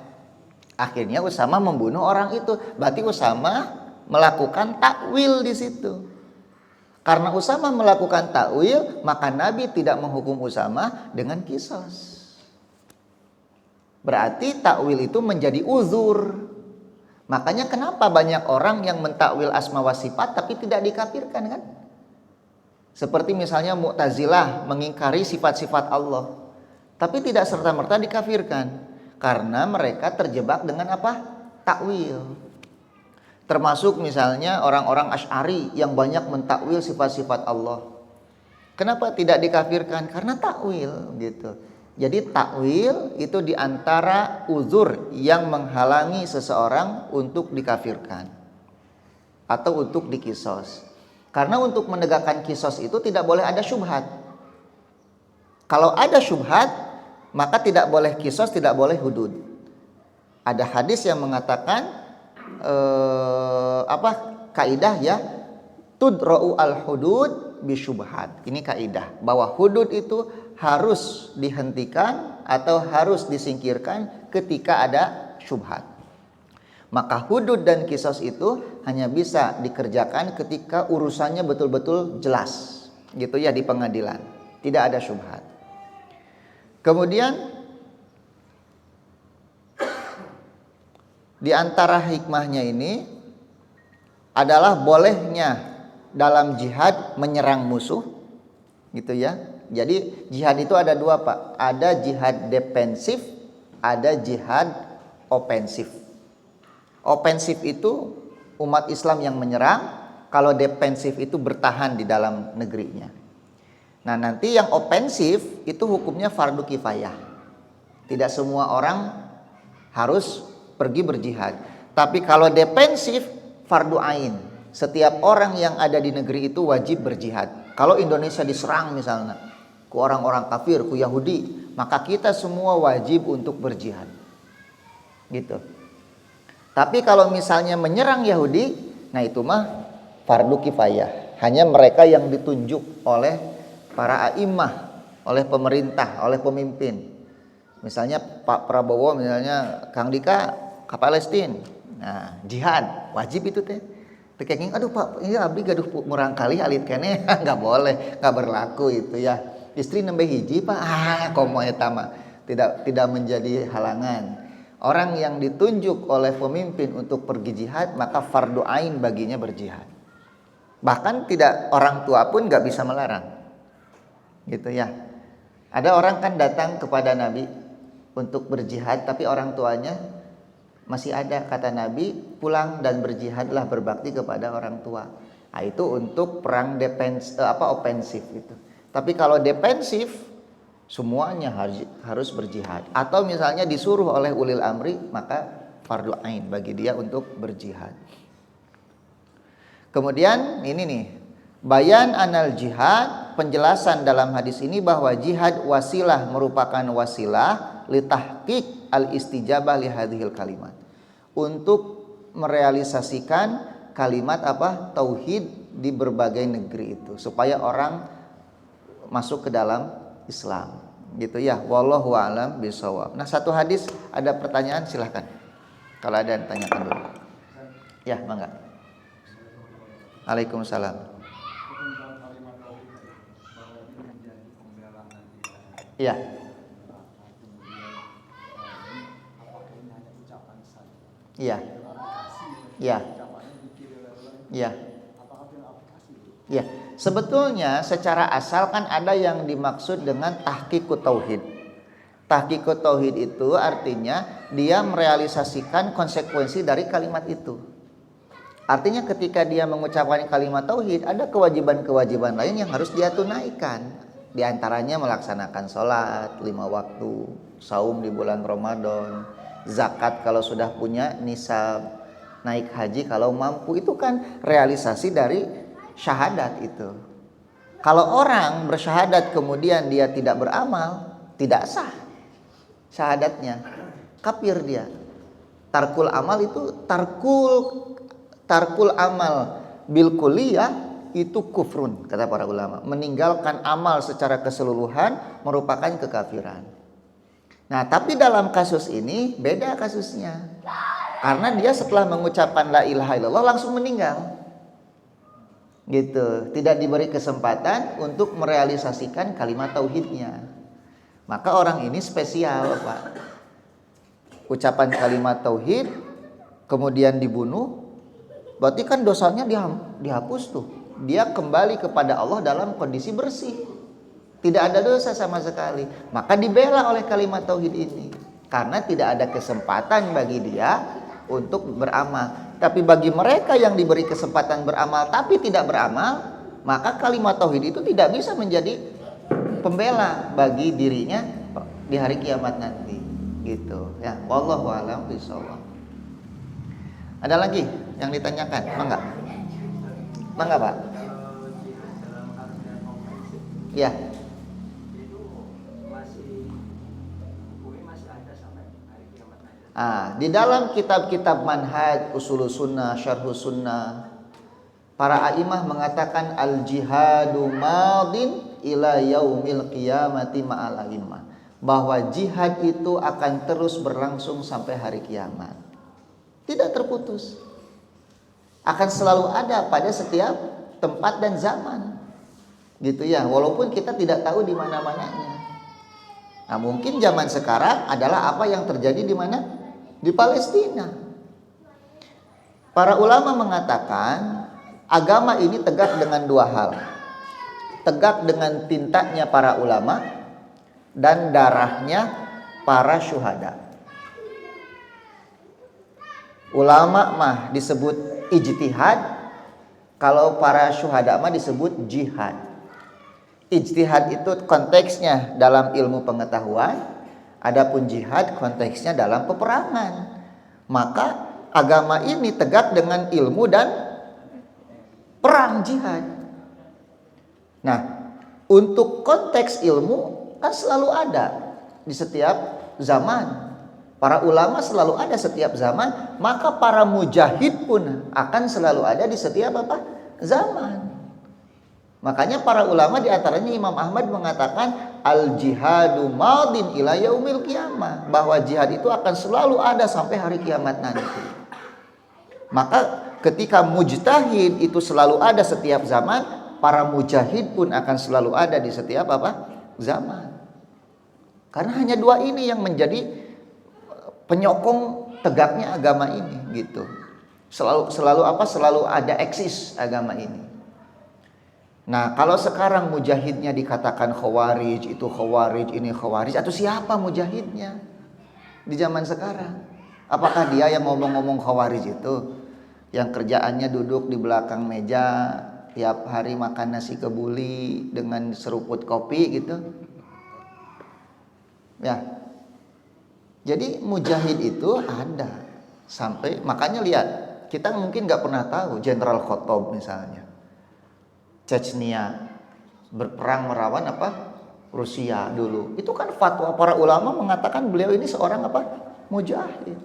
Akhirnya Usama membunuh orang itu. Berarti Usama melakukan takwil di situ. Karena Usama melakukan takwil, maka Nabi tidak menghukum Usama dengan kisos. Berarti takwil itu menjadi uzur. Makanya kenapa banyak orang yang mentakwil asma wa sifat tapi tidak dikafirkan, kan? Seperti misalnya Mu'tazilah mengingkari sifat-sifat Allah, tapi tidak serta-merta dikafirkan karena mereka terjebak dengan apa? Takwil. Termasuk misalnya orang-orang Asy'ari yang banyak mentakwil sifat-sifat Allah. Kenapa tidak dikafirkan? Karena takwil gitu. Jadi takwil itu diantara uzur yang menghalangi seseorang untuk dikafirkan atau untuk dikisos. Karena untuk menegakkan kisos itu tidak boleh ada syubhat. Kalau ada syubhat, maka tidak boleh kisos, tidak boleh hudud. Ada hadis yang mengatakan kaidah ya, tudra'u al-hudud bisyubhat. Ini kaidah bahwa hudud itu harus dihentikan atau harus disingkirkan ketika ada syubhat. Maka hudud dan kisos itu hanya bisa dikerjakan ketika urusannya betul-betul jelas, gitu ya, di pengadilan, tidak ada syubhat. Kemudian di antara hikmahnya ini adalah bolehnya dalam jihad menyerang musuh, gitu ya. Jadi jihad itu ada dua, Pak. Ada jihad defensif, ada jihad ofensif. Ofensif itu umat Islam yang menyerang, kalau defensif itu bertahan di dalam negerinya. Nah, nanti yang ofensif itu hukumnya fardu kifayah. Tidak semua orang harus pergi berjihad. Tapi kalau defensif fardu ain. Setiap orang yang ada di negeri itu wajib berjihad. Kalau Indonesia diserang misalnya ku orang-orang kafir, ku Yahudi, maka kita semua wajib untuk berjihad. Gitu. Tapi kalau misalnya menyerang Yahudi, nah itu mah fardu kifayah. Hanya mereka yang ditunjuk oleh para a'immah, oleh pemerintah, oleh pemimpin. Misalnya Pak Prabowo, misalnya Kang Dika ke Palestina. Nah, jihad wajib itu teh. Tekenging, aduh Pak, ini abdi gaduh murang kali alit kene, nggak boleh, nggak berlaku itu ya. Istri nambah hiji, Pak, komo eta mah tidak menjadi halangan. Orang yang ditunjuk oleh pemimpin untuk pergi jihad, maka fardu ain baginya berjihad. Bahkan tidak, orang tua pun nggak bisa melarang, gitu ya. Ada orang kan datang kepada Nabi untuk berjihad, tapi orang tuanya masih ada kata Nabi, pulang dan berjihadlah, berbakti kepada orang tua. Nah, itu untuk perang ofensif itu. Tapi kalau defensif, semuanya harus berjihad. Atau misalnya disuruh oleh ulil amri, maka fardu ain bagi dia untuk berjihad. Kemudian ini nih, bayan anal jihad, penjelasan dalam hadis ini bahwa jihad wasilah, merupakan wasilah litahqiq al-istijabah li hadhil kalimat, untuk merealisasikan kalimat tauhid di berbagai negeri itu, supaya orang masuk ke dalam Islam gitu ya. Wallahu a'lam bishawab. Nah, satu hadis ada pertanyaan, silahkan kalau ada yang tanyakan dulu ya, mangga. Waalaikumsalam. Iya. Iya. Iya. Iya. Iya. Sebetulnya secara asal kan ada yang dimaksud dengan tahqiqut tauhid. Tahqiqut tauhid itu artinya dia merealisasikan konsekuensi dari kalimat itu. Artinya ketika dia mengucapkan kalimat tauhid, ada kewajiban-kewajiban lain yang harus dia tunaikan. Di antaranya melaksanakan sholat 5 waktu, saum di bulan Ramadan, zakat kalau sudah punya nisab, naik haji kalau mampu. Itu kan realisasi dari syahadat itu. Kalau orang bersyahadat kemudian dia tidak beramal, tidak sah syahadatnya, kafir dia. Tarkul amal itu tarkul amal bil kulliyah itu kufrun, kata para ulama. Meninggalkan amal secara keseluruhan merupakan kekafiran. Nah, tapi dalam kasus ini beda kasusnya. Karena dia setelah mengucapkan la ilaha illallah langsung meninggal. Gitu, tidak diberi kesempatan untuk merealisasikan kalimat tauhidnya. Maka orang ini spesial, Pak. Ucapan kalimat tauhid kemudian dibunuh, berarti kan dosanya dihapus tuh. Dia kembali kepada Allah dalam kondisi bersih, tidak ada dosa sama sekali. Maka dibela oleh kalimat tauhid ini, karena tidak ada kesempatan bagi dia untuk beramal. Tapi bagi mereka yang diberi kesempatan beramal tapi tidak beramal, maka kalimat tauhid itu tidak bisa menjadi pembela bagi dirinya di hari kiamat nanti. Gitu ya. Wallahu a'lam bishawab. Ada lagi yang ditanyakan? Mangga Pak. Ya. Di dalam kitab-kitab manhaj, usul sunnah, syarh sunnah, para a'imah mengatakan al-jihadu madin ila yaumil qiyamati ma'al a'imah, bahwa jihad itu akan terus berlangsung sampai hari kiamat, tidak terputus, akan selalu ada pada setiap tempat dan zaman, gitu ya. Walaupun kita tidak tahu di mana-mananya. Nah, mungkin zaman sekarang adalah apa yang terjadi di mana? Di Palestina. Para ulama mengatakan agama ini tegak dengan dua hal. Tegak dengan tintanya para ulama dan darahnya para syuhada. Ulama mah disebut ijtihad, kalau para syuhada mah disebut jihad. Ijtihad itu konteksnya dalam ilmu pengetahuan, adapun jihad konteksnya dalam peperangan. Maka agama ini tegak dengan ilmu dan perang jihad. Nah, untuk konteks ilmu kan selalu ada di setiap zaman. Para ulama selalu ada setiap zaman, maka para mujahid pun akan selalu ada di setiap zaman. Makanya para ulama di antaranya Imam Ahmad mengatakan al-jihadu madin ila yaumil qiyamah, bahwa jihad itu akan selalu ada sampai hari kiamat nanti. Maka ketika mujtahid itu selalu ada setiap zaman, para mujahid pun akan selalu ada di setiap zaman. Karena hanya dua ini yang menjadi penyokong tegaknya agama ini, gitu. Selalu ada eksis agama ini. Nah, kalau sekarang mujahidnya dikatakan khawarij, itu khawarij, ini khawarij, atau siapa mujahidnya di zaman sekarang? Apakah dia yang ngomong-ngomong Khawarij itu, yang kerjaannya duduk di belakang meja tiap hari makan nasi kebuli dengan seruput kopi gitu? Ya. Jadi mujahid itu ada sampai, makanya lihat, kita mungkin nggak pernah tahu Jenderal Khattab misalnya, Chechnya berperang melawan Rusia dulu. Itu kan fatwa para ulama mengatakan beliau ini seorang mujahid.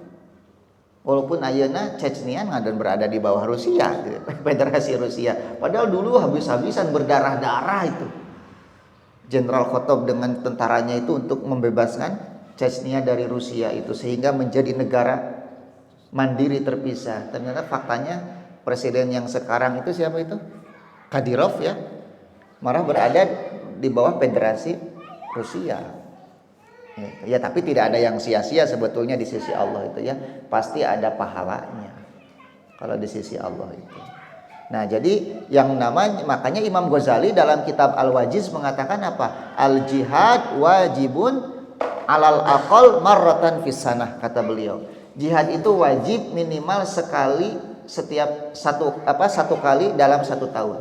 Walaupun ayeuna Chechnya dan berada di bawah Rusia, Federasi Rusia. Padahal dulu habis-habisan berdarah-darah itu Jenderal Khattab dengan tentaranya itu untuk membebaskan Chechnya dari Rusia itu, sehingga menjadi negara mandiri terpisah. Ternyata faktanya presiden yang sekarang itu siapa itu? Kadyrov ya, malah berada di bawah Federasi Rusia. Ya, tapi tidak ada yang sia-sia sebetulnya di sisi Allah itu ya. Pasti ada pahalanya kalau di sisi Allah itu. Nah, jadi yang namanya, makanya Imam Ghazali dalam kitab Al-Wajiz mengatakan apa? Al-jihad wajibun alal aqal marratan fis sanah, kata beliau. Jihad itu wajib minimal sekali setiap satu kali dalam 1 tahun.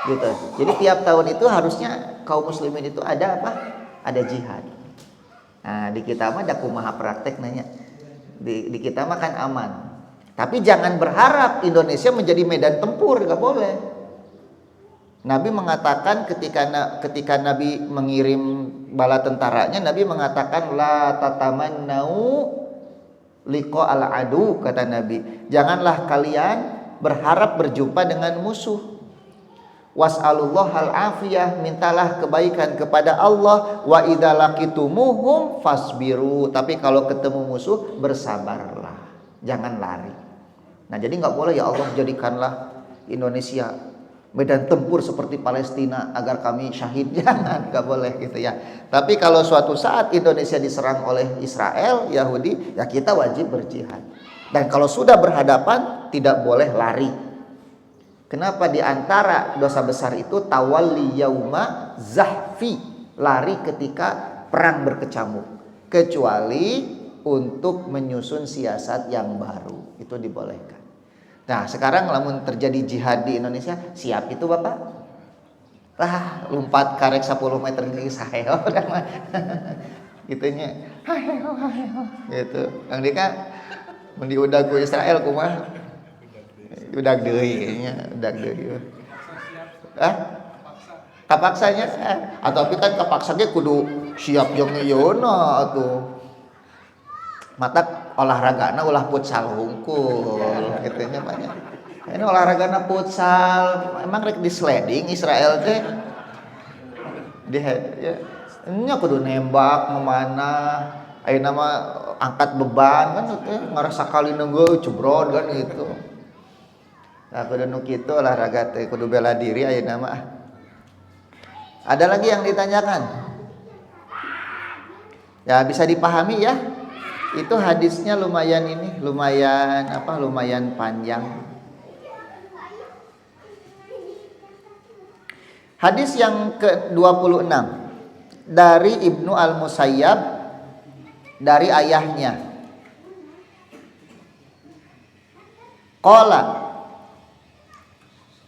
Gitu. Jadi tiap tahun itu harusnya kaum muslimin itu ada ada jihad. Nah, di kita mah ada kumaha praktek nanya. Di kita mah kan aman. Tapi jangan berharap Indonesia menjadi medan tempur, enggak boleh. Nabi mengatakan ketika Nabi mengirim bala tentaranya, Nabi mengatakan la tatamannau liqa al-adu, kata Nabi. Janganlah kalian berharap berjumpa dengan musuh. Was'alullahal afiyah, mintalah kebaikan kepada Allah. Wa idza laqitumuhum fasbiru, tapi kalau ketemu musuh bersabarlah, jangan lari. Nah, jadi enggak boleh ya Allah jadikanlah Indonesia medan tempur seperti Palestina agar kami syahid, jangan, enggak boleh gitu ya. Tapi kalau suatu saat Indonesia diserang oleh Israel, Yahudi, ya kita wajib berjihad. Dan kalau sudah berhadapan tidak boleh lari. Kenapa? Di antara dosa besar itu tawalli yauma zahfi, lari ketika perang berkecamuk, kecuali untuk menyusun siasat yang baru, itu dibolehkan. Nah, sekarang lamun terjadi jihad di Indonesia, siap itu Bapak? Lah, lompat karek 10 meter ke saheo gitunya. Gitu. Kang Dika mun diudag ku Israel kumaha? Udah deui kayaknya, udah deui. Kapaksanya atau tapi kan kapaksa ge kudu siap jeung yeuna atuh. Mata olahragana ulah futsal hungkul gitu nya banyak. Ini olahragana futsal, emang rek di sliding Israel teh. Ya, nya kudu nembak memanah, ayeuna mah angkat beban kan teh ngarasa kali neunggeul cebrod kan gitu. Nah, kudu nu kitu olahraga teh kudu bela diri ayeuna mah. Ada lagi yang ditanyakan? Ya bisa dipahami ya. Itu hadisnya lumayan panjang. Hadis yang ke-26 dari Ibnu Al-Musayyab dari ayahnya. Qala,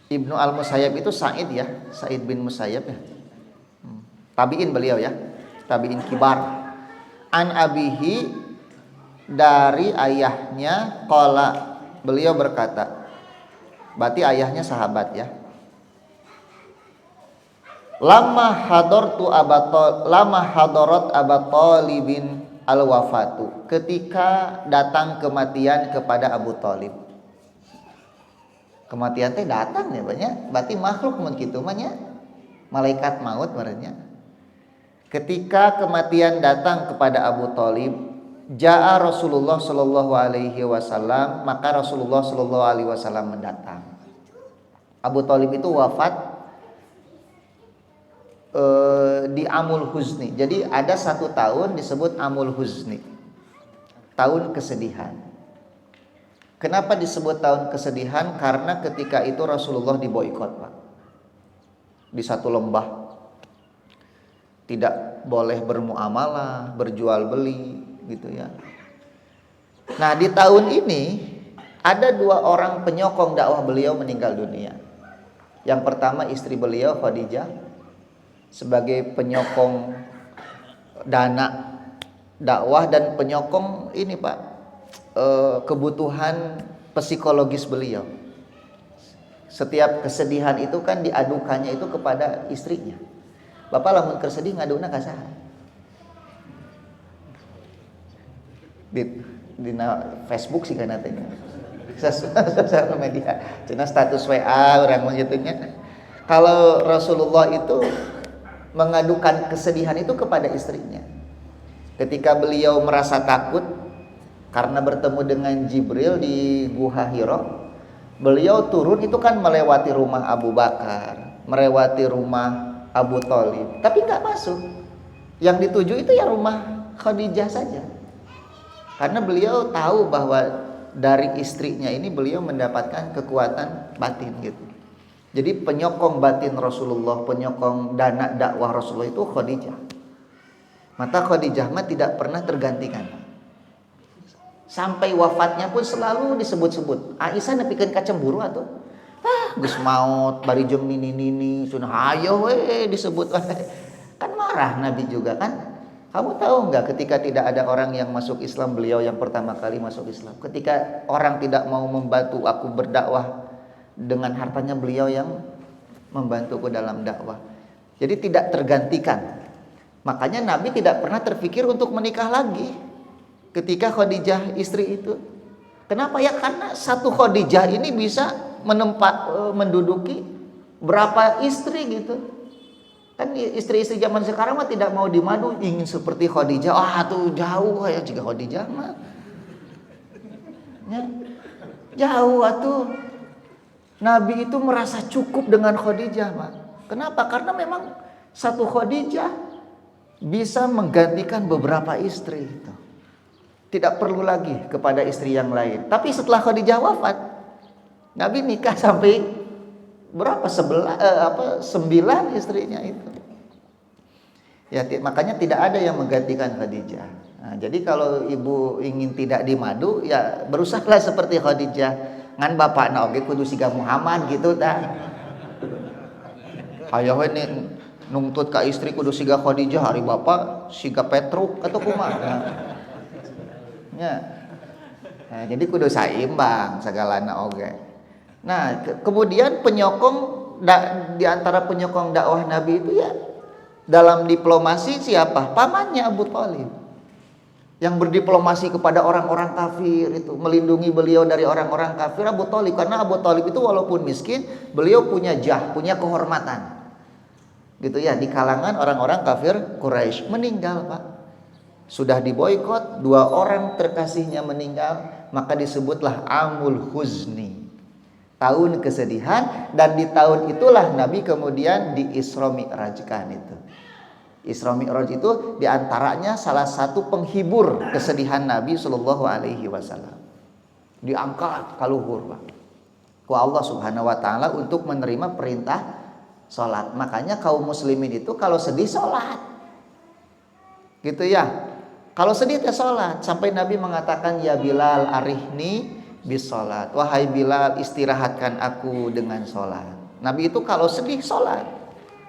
Ibnu Al-Musayyab itu Sa'id ya, Sa'id bin Musayyab ya. Tabi'in beliau ya, tabi'in kibar. An abihi, dari ayahnya, qala, beliau berkata. Berarti ayahnya sahabat ya. Lama hadarat Aba Thalibin al-wafatu, ketika datang kematian kepada Abu Thalib. Kematian teh datang ya banyak, berarti makhluk mun kitu mah nya, malaikat maut berarti. Ketika kematian datang kepada Abu Thalib, jaa Rasulullah sallallahu alaihi wasallam, maka Rasulullah sallallahu alaihi wasallam mendatang. Abu Thalib itu wafat di Amul Huzni. Jadi ada 1 tahun disebut Amul Huzni, tahun kesedihan. Kenapa disebut tahun kesedihan? Karena ketika itu Rasulullah diboikot, Pak. Di satu lembah. Tidak boleh bermuamalah, berjual beli, gitu ya. Nah, di tahun ini ada 2 orang penyokong dakwah beliau meninggal dunia. Yang pertama istri beliau Khadijah sebagai penyokong dana dakwah dan penyokong ini Pak, kebutuhan psikologis beliau. Setiap kesedihan itu kan diadukannya itu kepada istrinya. Bapak lamun kersedih ngaduna ka saha? Di Facebook sih kan teh. Sosial media. Cenah status WA orang begitunya. Kalau Rasulullah itu mengadukan kesedihan itu kepada istrinya. Ketika beliau merasa takut karena bertemu dengan Jibril di Gua Hira, beliau turun itu kan melewati rumah Abu Bakar, melewati rumah Abu Thalib, tapi nggak masuk. Yang dituju itu ya rumah Khadijah saja. Karena beliau tahu bahwa dari istrinya ini beliau mendapatkan kekuatan batin gitu. Jadi penyokong batin Rasulullah, penyokong dana dakwah Rasulullah itu Khadijah. Maka Khadijah mah tidak pernah tergantikan. Sampai wafatnya pun selalu disebut-sebut. Aisyah nepikeun kacemburu atuh. Geus maot bari jeung nini-nini sunah hayo we disebut. Kan marah Nabi juga kan. Kamu tahu enggak ketika tidak ada orang yang masuk Islam, beliau yang pertama kali masuk Islam. Ketika orang tidak mau membantu aku berdakwah, dengan hartanya beliau yang membantuku dalam dakwah. Jadi tidak tergantikan. Makanya Nabi tidak pernah terpikir untuk menikah lagi ketika Khadijah istri itu. Kenapa ya? Karena satu Khadijah ini bisa menduduki berapa istri gitu. Kan istri-istri zaman sekarang mah tidak mau dimadu, ingin seperti Khadijah. Tuh jauh ya jika Khadijah mah. Ya, jauh atuh. Nabi itu merasa cukup dengan Khadijah, Pak. Kenapa? Karena memang satu Khadijah bisa menggantikan beberapa istri itu. Tidak perlu lagi kepada istri yang lain. Tapi setelah Khadijah wafat, Nabi nikah sampai berapa? 9 istrinya itu. Ya, makanya tidak ada yang menggantikan Khadijah. Nah, jadi kalau ibu ingin tidak dimadu, ya berusahalah seperti Khadijah. Ngan bapakna oge kudu siga Muhammad gitu tah. Aya we nungtut ka istri kudu siga Khadijah, hari bapak siga Petruk atau kumaha. Ya. Nah, jadi kudu saimbang sagalana oge. Nah, kemudian penyokong di antara penyokong dakwah Nabi itu ya dalam diplomasi siapa? Pamannya Abu Thalib. Yang berdiplomasi kepada orang-orang kafir itu, melindungi beliau dari orang-orang kafir Abu Thalib. Karena Abu Thalib itu walaupun miskin, beliau punya punya kehormatan. Gitu ya, di kalangan orang-orang kafir Quraisy. Meninggal, Pak. Sudah diboikot, 2 orang terkasihnya meninggal, maka disebutlah Amul Huzni. Tahun kesedihan, dan di tahun itulah Nabi kemudian di Isra Mi'rajkan itu. Isra Mi'raj itu diantaranya salah satu penghibur kesedihan Nabi Shallallahu Alaihi Wasallam. Diangkat kaluhur Pak, ku Allah Subhanahu Wa Taala untuk menerima perintah sholat. Makanya kaum muslimin itu kalau sedih sholat, gitu ya. Kalau sedih teh sholat. Sampai Nabi mengatakan ya Bilal arihni bis sholat, wahai Bilal istirahatkan aku dengan sholat. Nabi itu kalau sedih sholat,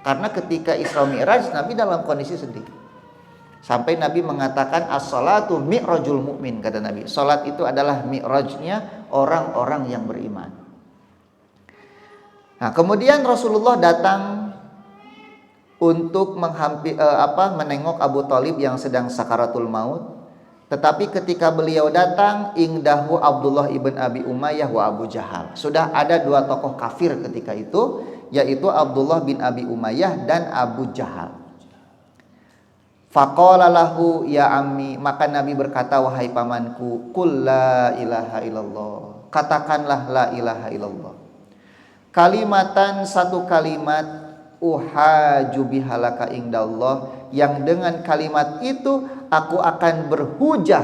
karena ketika Isra Mi'raj Nabi dalam kondisi sedih. Sampai Nabi mengatakan as-sholatu mi'rajul mu'min, kata Nabi. Sholat itu adalah mi'rajnya orang-orang yang beriman. Nah, kemudian Rasulullah datang untuk menengok Abu Thalib yang sedang sakaratul maut. Tetapi ketika beliau datang, ingdahu Abdullah ibn Abi Umayyah wa Abu Jahal. Sudah ada 2 tokoh kafir ketika itu, yaitu Abdullah bin Abi Umayyah dan Abu Jahal. Faqala lahu ya ammi, maka Nabi berkata, wahai pamanku, qul la ilaha illallah. Katakanlah la ilaha illallah. Kalimatan, satu kalimat, uhaju bihalaka indallah, yang dengan kalimat itu aku akan berhujah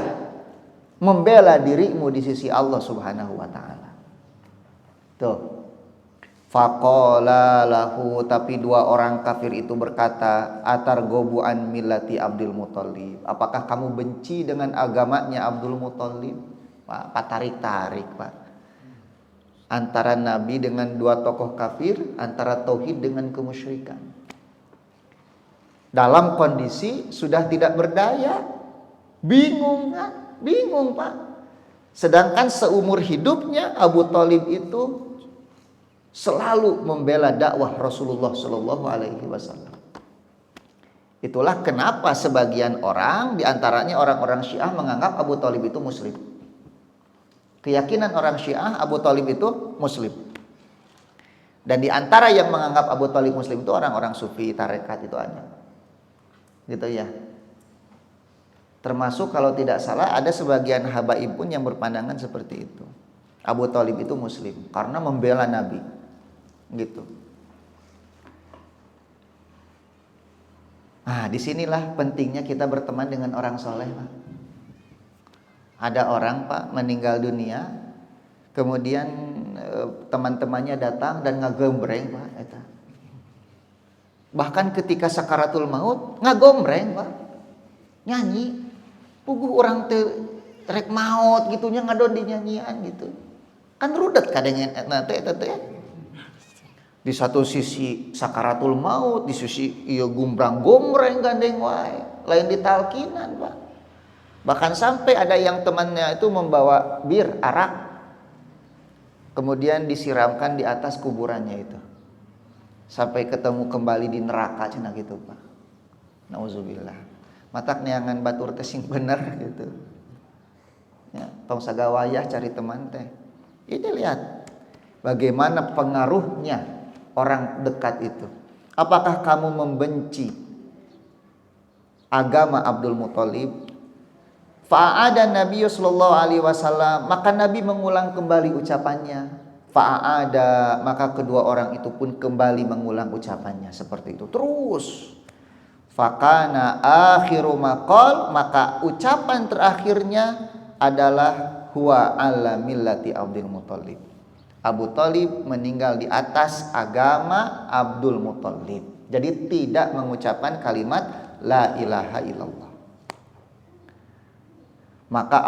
membela dirimu di sisi Allah Subhanahu wa taala. Tuh. Faqala lahu, tapi dua orang kafir itu berkata, atargobu an millati Abdul Muthalib, apakah kamu benci dengan agamanya Abdul Muthalib? Pak tarik-tarik Pak, antara Nabi dengan dua tokoh kafir, antara tauhid dengan kemusyrikan, dalam kondisi sudah tidak berdaya, bingung kan? Bingung Pak. Sedangkan seumur hidupnya Abu Thalib itu selalu membela dakwah Rasulullah Shallallahu Alaihi Wasallam. Itulah kenapa sebagian orang, diantaranya orang-orang Syiah, menganggap Abu Thalib itu Muslim. Keyakinan orang Syiah, Abu Thalib itu Muslim. Dan diantara yang menganggap Abu Thalib Muslim itu orang-orang Sufi, tarekat itu ada, gitu ya. Termasuk kalau tidak salah ada sebagian habaib pun yang berpandangan seperti itu. Abu Thalib itu Muslim karena membela Nabi. Gitu. Nah, disinilah pentingnya kita berteman dengan orang soleh, Pak. Ada orang Pak meninggal dunia, kemudian teman-temannya datang dan ngagombreng Pak. Bahkan ketika sakaratul maut ngagombreng Pak, nyanyi, puguh orang rek maut gitunya ngadon di nyanyian gitu. Kan rudet kadang nanti ya. Di satu sisi sakaratul maut, di sisi iya gombrang-gombreng gandeng wae, lain ditalkinan Pak. Bahkan sampai ada yang temannya itu membawa bir arak, kemudian disiramkan di atas kuburannya itu, sampai ketemu kembali di neraka cenah gitu Pak. Nauzubillah. Matak neangan batur teh sing bener gitu. Ya, tong sagawayah cari teman teh. Ini lihat bagaimana pengaruhnya orang dekat itu. Apakah kamu membenci agama Abdul Muthalib? Fa'ada Nabi sallallahu alaihi wasallam, maka Nabi mengulang kembali ucapannya. Fa'ada, maka kedua orang itu pun kembali mengulang ucapannya seperti itu terus. Fakana akhiru maqal, maka ucapan terakhirnya adalah huwa ala millati Abdul Muthalib. Abu Thalib meninggal di atas agama Abdul Muthalib. Jadi tidak mengucapkan kalimat la ilaha illallah. Maka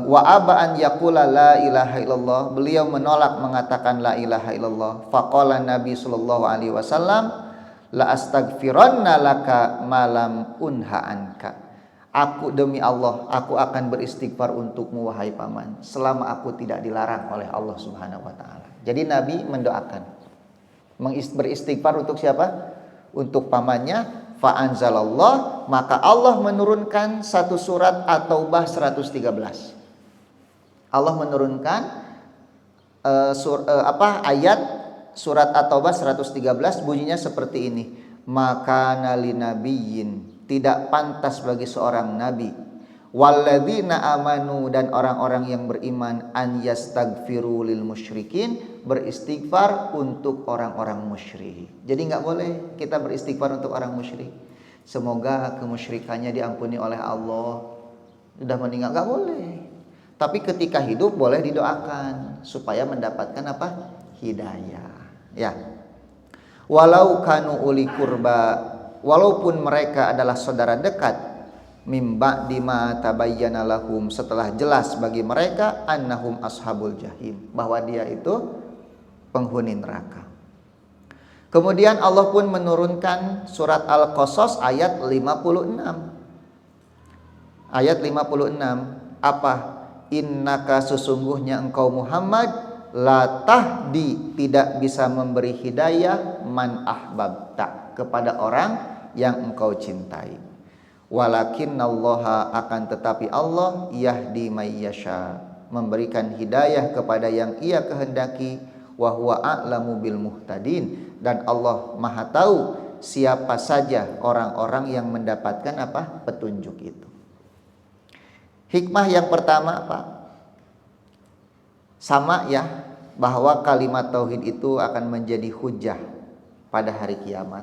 wa aba an yaqula la ilaha illallah, beliau menolak mengatakan la ilaha illallah. Faqala Nabi sallallahu alaihi wasallam, la astaghfiranna laka malam unha anka. Aku demi Allah, aku akan beristighfar untukmu wahai paman, selama aku tidak dilarang oleh Allah Subhanahu wa taala. Jadi Nabi mendoakan, beristighfar untuk siapa? Untuk pamannya. Fa anzalallah, maka Allah menurunkan satu surat At-Taubah 113. Allah menurunkan ayat surat At-Taubah 113, bunyinya seperti ini. Maka nali nabiyyin, tidak pantas bagi seorang nabi, walladzina amanu, dan orang-orang yang beriman, an yastaghfiru lil musyrikin, beristighfar untuk orang-orang musyrik. Jadi enggak boleh kita beristighfar untuk orang musyrik. Semoga kemusyrikannya diampuni oleh Allah. Sudah meninggal enggak boleh. Tapi ketika hidup boleh didoakan supaya mendapatkan apa? Hidayah. Ya. Walau kanu uli kurba, walaupun mereka adalah saudara dekat, mimba dima tabayyana lahum, setelah jelas bagi mereka annahum ashabul jahim, bahwa dia itu penghuni neraka. Kemudian Allah pun menurunkan surat Al-Qasas ayat 56. Ayat 56 apa? Innaka, sesungguhnya engkau Muhammad, la tahdi, tidak bisa memberi hidayah, man ahbabta, kepada orang yang engkau cintai. Walakinnallaha, akan tetapi Allah, yahdi may yasha, memberikan hidayah kepada yang ia kehendaki, wa huwa a'lamu bil muhtadin, dan Allah Maha tahu siapa saja orang-orang yang mendapatkan apa? Petunjuk itu. Hikmah yang pertama Pak, sama ya, bahwa kalimat tauhid itu akan menjadi hujah pada hari kiamat.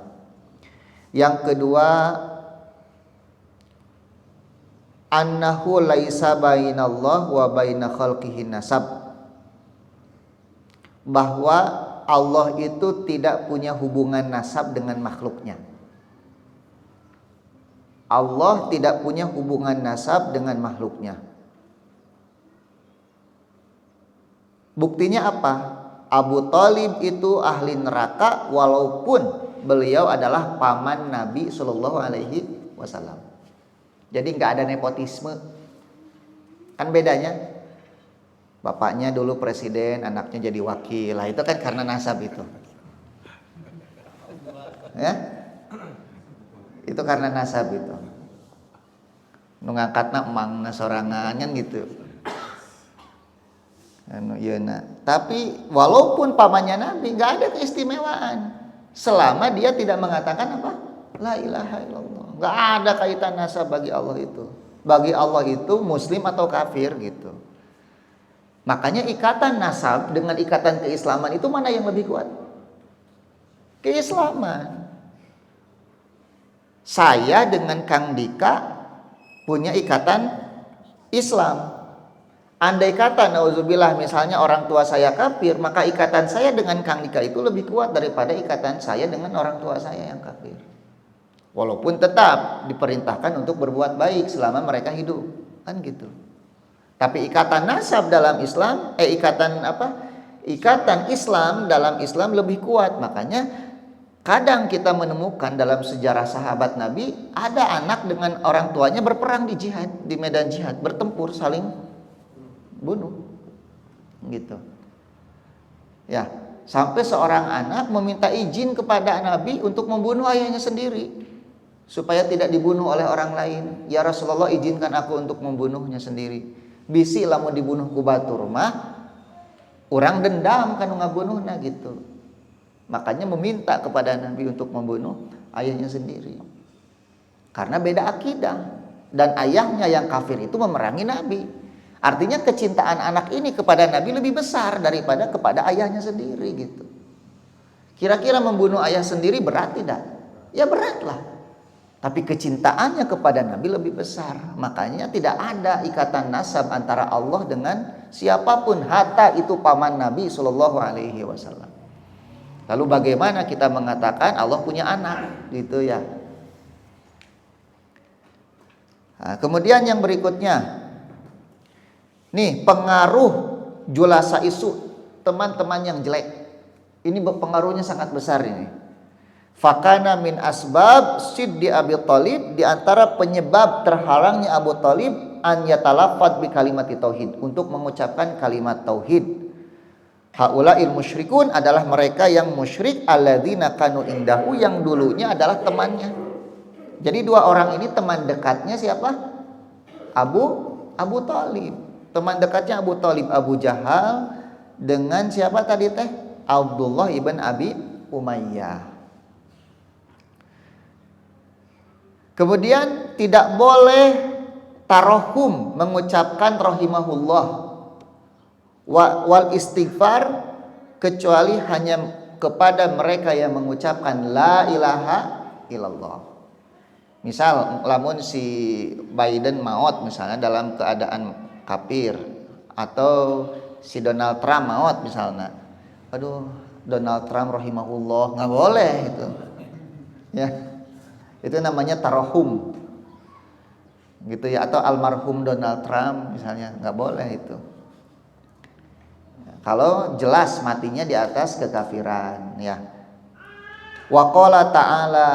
Yang kedua, annahu laisa bainallah wa baina khalqihi nasab, bahwa Allah itu tidak punya hubungan nasab dengan makhluknya. Allah tidak punya hubungan nasab dengan makhluknya. Buktinya apa? Abu Thalib itu ahli neraka walaupun beliau adalah paman Nabi Shallallahu Alaihi Wasallam. Jadi nggak ada nepotisme. Kan bedanya, bapaknya dulu presiden, anaknya jadi wakil. Lah itu kan karena nasab itu. Ya? Itu karena nasab itu. Nu ngangkatna emangna sorangan kan gitu. Anu yeuna. Tapi walaupun pamannya Nabi enggak ada keistimewaan selama dia tidak mengatakan apa? La ilaha illallah. Enggak ada kaitan nasab bagi Allah itu. Bagi Allah itu muslim atau kafir gitu. Makanya ikatan nasab dengan ikatan keislaman itu mana yang lebih kuat? Keislaman. Saya dengan Kang Dika punya ikatan Islam. Andai kata nauzubillah misalnya orang tua saya kafir, maka ikatan saya dengan Kang Dika itu lebih kuat daripada ikatan saya dengan orang tua saya yang kafir. Walaupun tetap diperintahkan untuk berbuat baik selama mereka hidup, kan gitu. Tapi ikatan nasab dalam Islam, ikatan Islam dalam Islam lebih kuat. Makanya kadang kita menemukan dalam sejarah sahabat Nabi ada anak dengan orang tuanya berperang di jihad, di medan jihad, bertempur saling bunuh. Gitu. Ya, sampai seorang anak meminta izin kepada Nabi untuk membunuh ayahnya sendiri supaya tidak dibunuh oleh orang lain. Ya Rasulullah, izinkan aku untuk membunuhnya sendiri. Bisi lamun dibunuh ku batur mah urang dendam kana ngabunuhna gitu. Makanya meminta kepada Nabi untuk membunuh ayahnya sendiri. Karena beda akidah. Dan ayahnya yang kafir itu memerangi Nabi. Artinya kecintaan anak ini kepada Nabi lebih besar daripada kepada ayahnya sendiri gitu. Kira-kira membunuh ayah sendiri berat tidak? Ya beratlah. Tapi kecintaannya kepada Nabi lebih besar. Makanya tidak ada ikatan nasab antara Allah dengan siapapun. Hatta itu paman Nabi Shallallahu Alaihi Wasallam. Lalu bagaimana kita mengatakan Allah punya anak gitu ya? Nah, kemudian yang berikutnya, nih pengaruh julasa isu, teman-teman yang jelek. Ini pengaruhnya sangat besar ini. Fakana min asbab siddi Abi Thalib, di antara penyebab terhalangnya Abu Thalib an yatalafat bi kalimati tauhid, untuk mengucapkan kalimat tauhid. Haula'il musyrikun adalah mereka yang musyrik alladzina kanu indahu, yang dulunya adalah temannya. Jadi dua orang ini teman dekatnya siapa? Abu Thalib. Teman dekatnya Abu Thalib, Abu Jahal dengan siapa tadi teh? Abdullah ibn Abi Umayyah. Kemudian tidak boleh tarohum, mengucapkan rahimahullah, wal istighfar, kecuali hanya kepada mereka yang mengucapkan la ilaha illallah. Misal lamun si Biden maut misalnya dalam keadaan kafir, atau si Donald Trump maut misalnya, aduh Donald Trump rahimahullah, nggak boleh itu ya. Itu namanya tarohum gitu ya, atau almarhum Donald Trump misalnya, nggak boleh itu. Kalau jelas matinya di atas kekafiran ya. Wa qala ta'ala,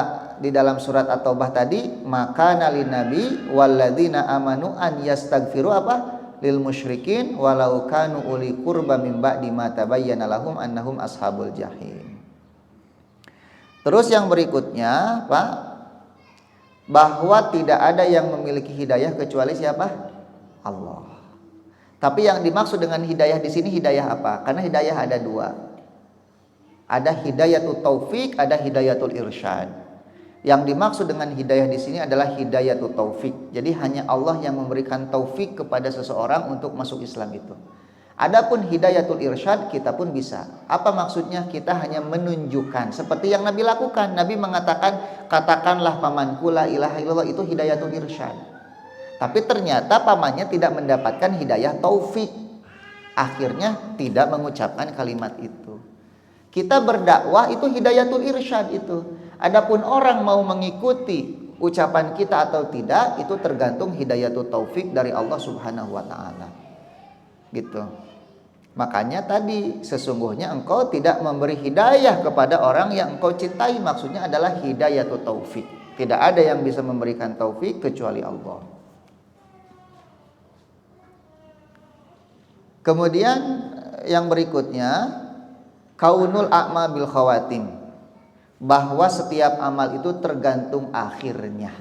di dalam surat At-Taubah tadi, maka nalin nabi walladzina amanu an yastaghfiru apa? Lil musyrikin walau kanu uli qurba min ba'di ma tabayyana lahum annahum ashabul jahim. Terus yang berikutnya, Pak, bahwa tidak ada yang memiliki hidayah kecuali siapa? Allah. Tapi yang dimaksud dengan hidayah di sini hidayah apa? Karena hidayah ada dua. Ada hidayatul taufik, ada hidayatul irsyad. Yang dimaksud dengan hidayah di sini adalah hidayatul taufik. Jadi hanya Allah yang memberikan taufik kepada seseorang untuk masuk Islam itu. Adapun hidayatul irsyad kita pun bisa. Apa maksudnya? Kita hanya menunjukkan seperti yang Nabi lakukan. Nabi mengatakan, katakanlah pamanku la ilaha illallah, itu hidayatul irsyad. Tapi ternyata pamannya tidak mendapatkan hidayah taufik. akhirnya tidak mengucapkan kalimat itu. Kita berdakwah itu hidayatul irsyad itu. Adapun orang mau mengikuti ucapan kita atau tidak, itu tergantung hidayatul taufik dari Allah Subhanahu wa taala. Gitu. Makanya tadi sesungguhnya engkau tidak memberi hidayah kepada orang yang engkau cintai, maksudnya adalah hidayatul taufik. Tidak ada yang bisa memberikan taufik kecuali Allah. Kemudian yang berikutnya, kaunul a'ma bil khawatim, bahwa setiap amal itu tergantung akhirnya.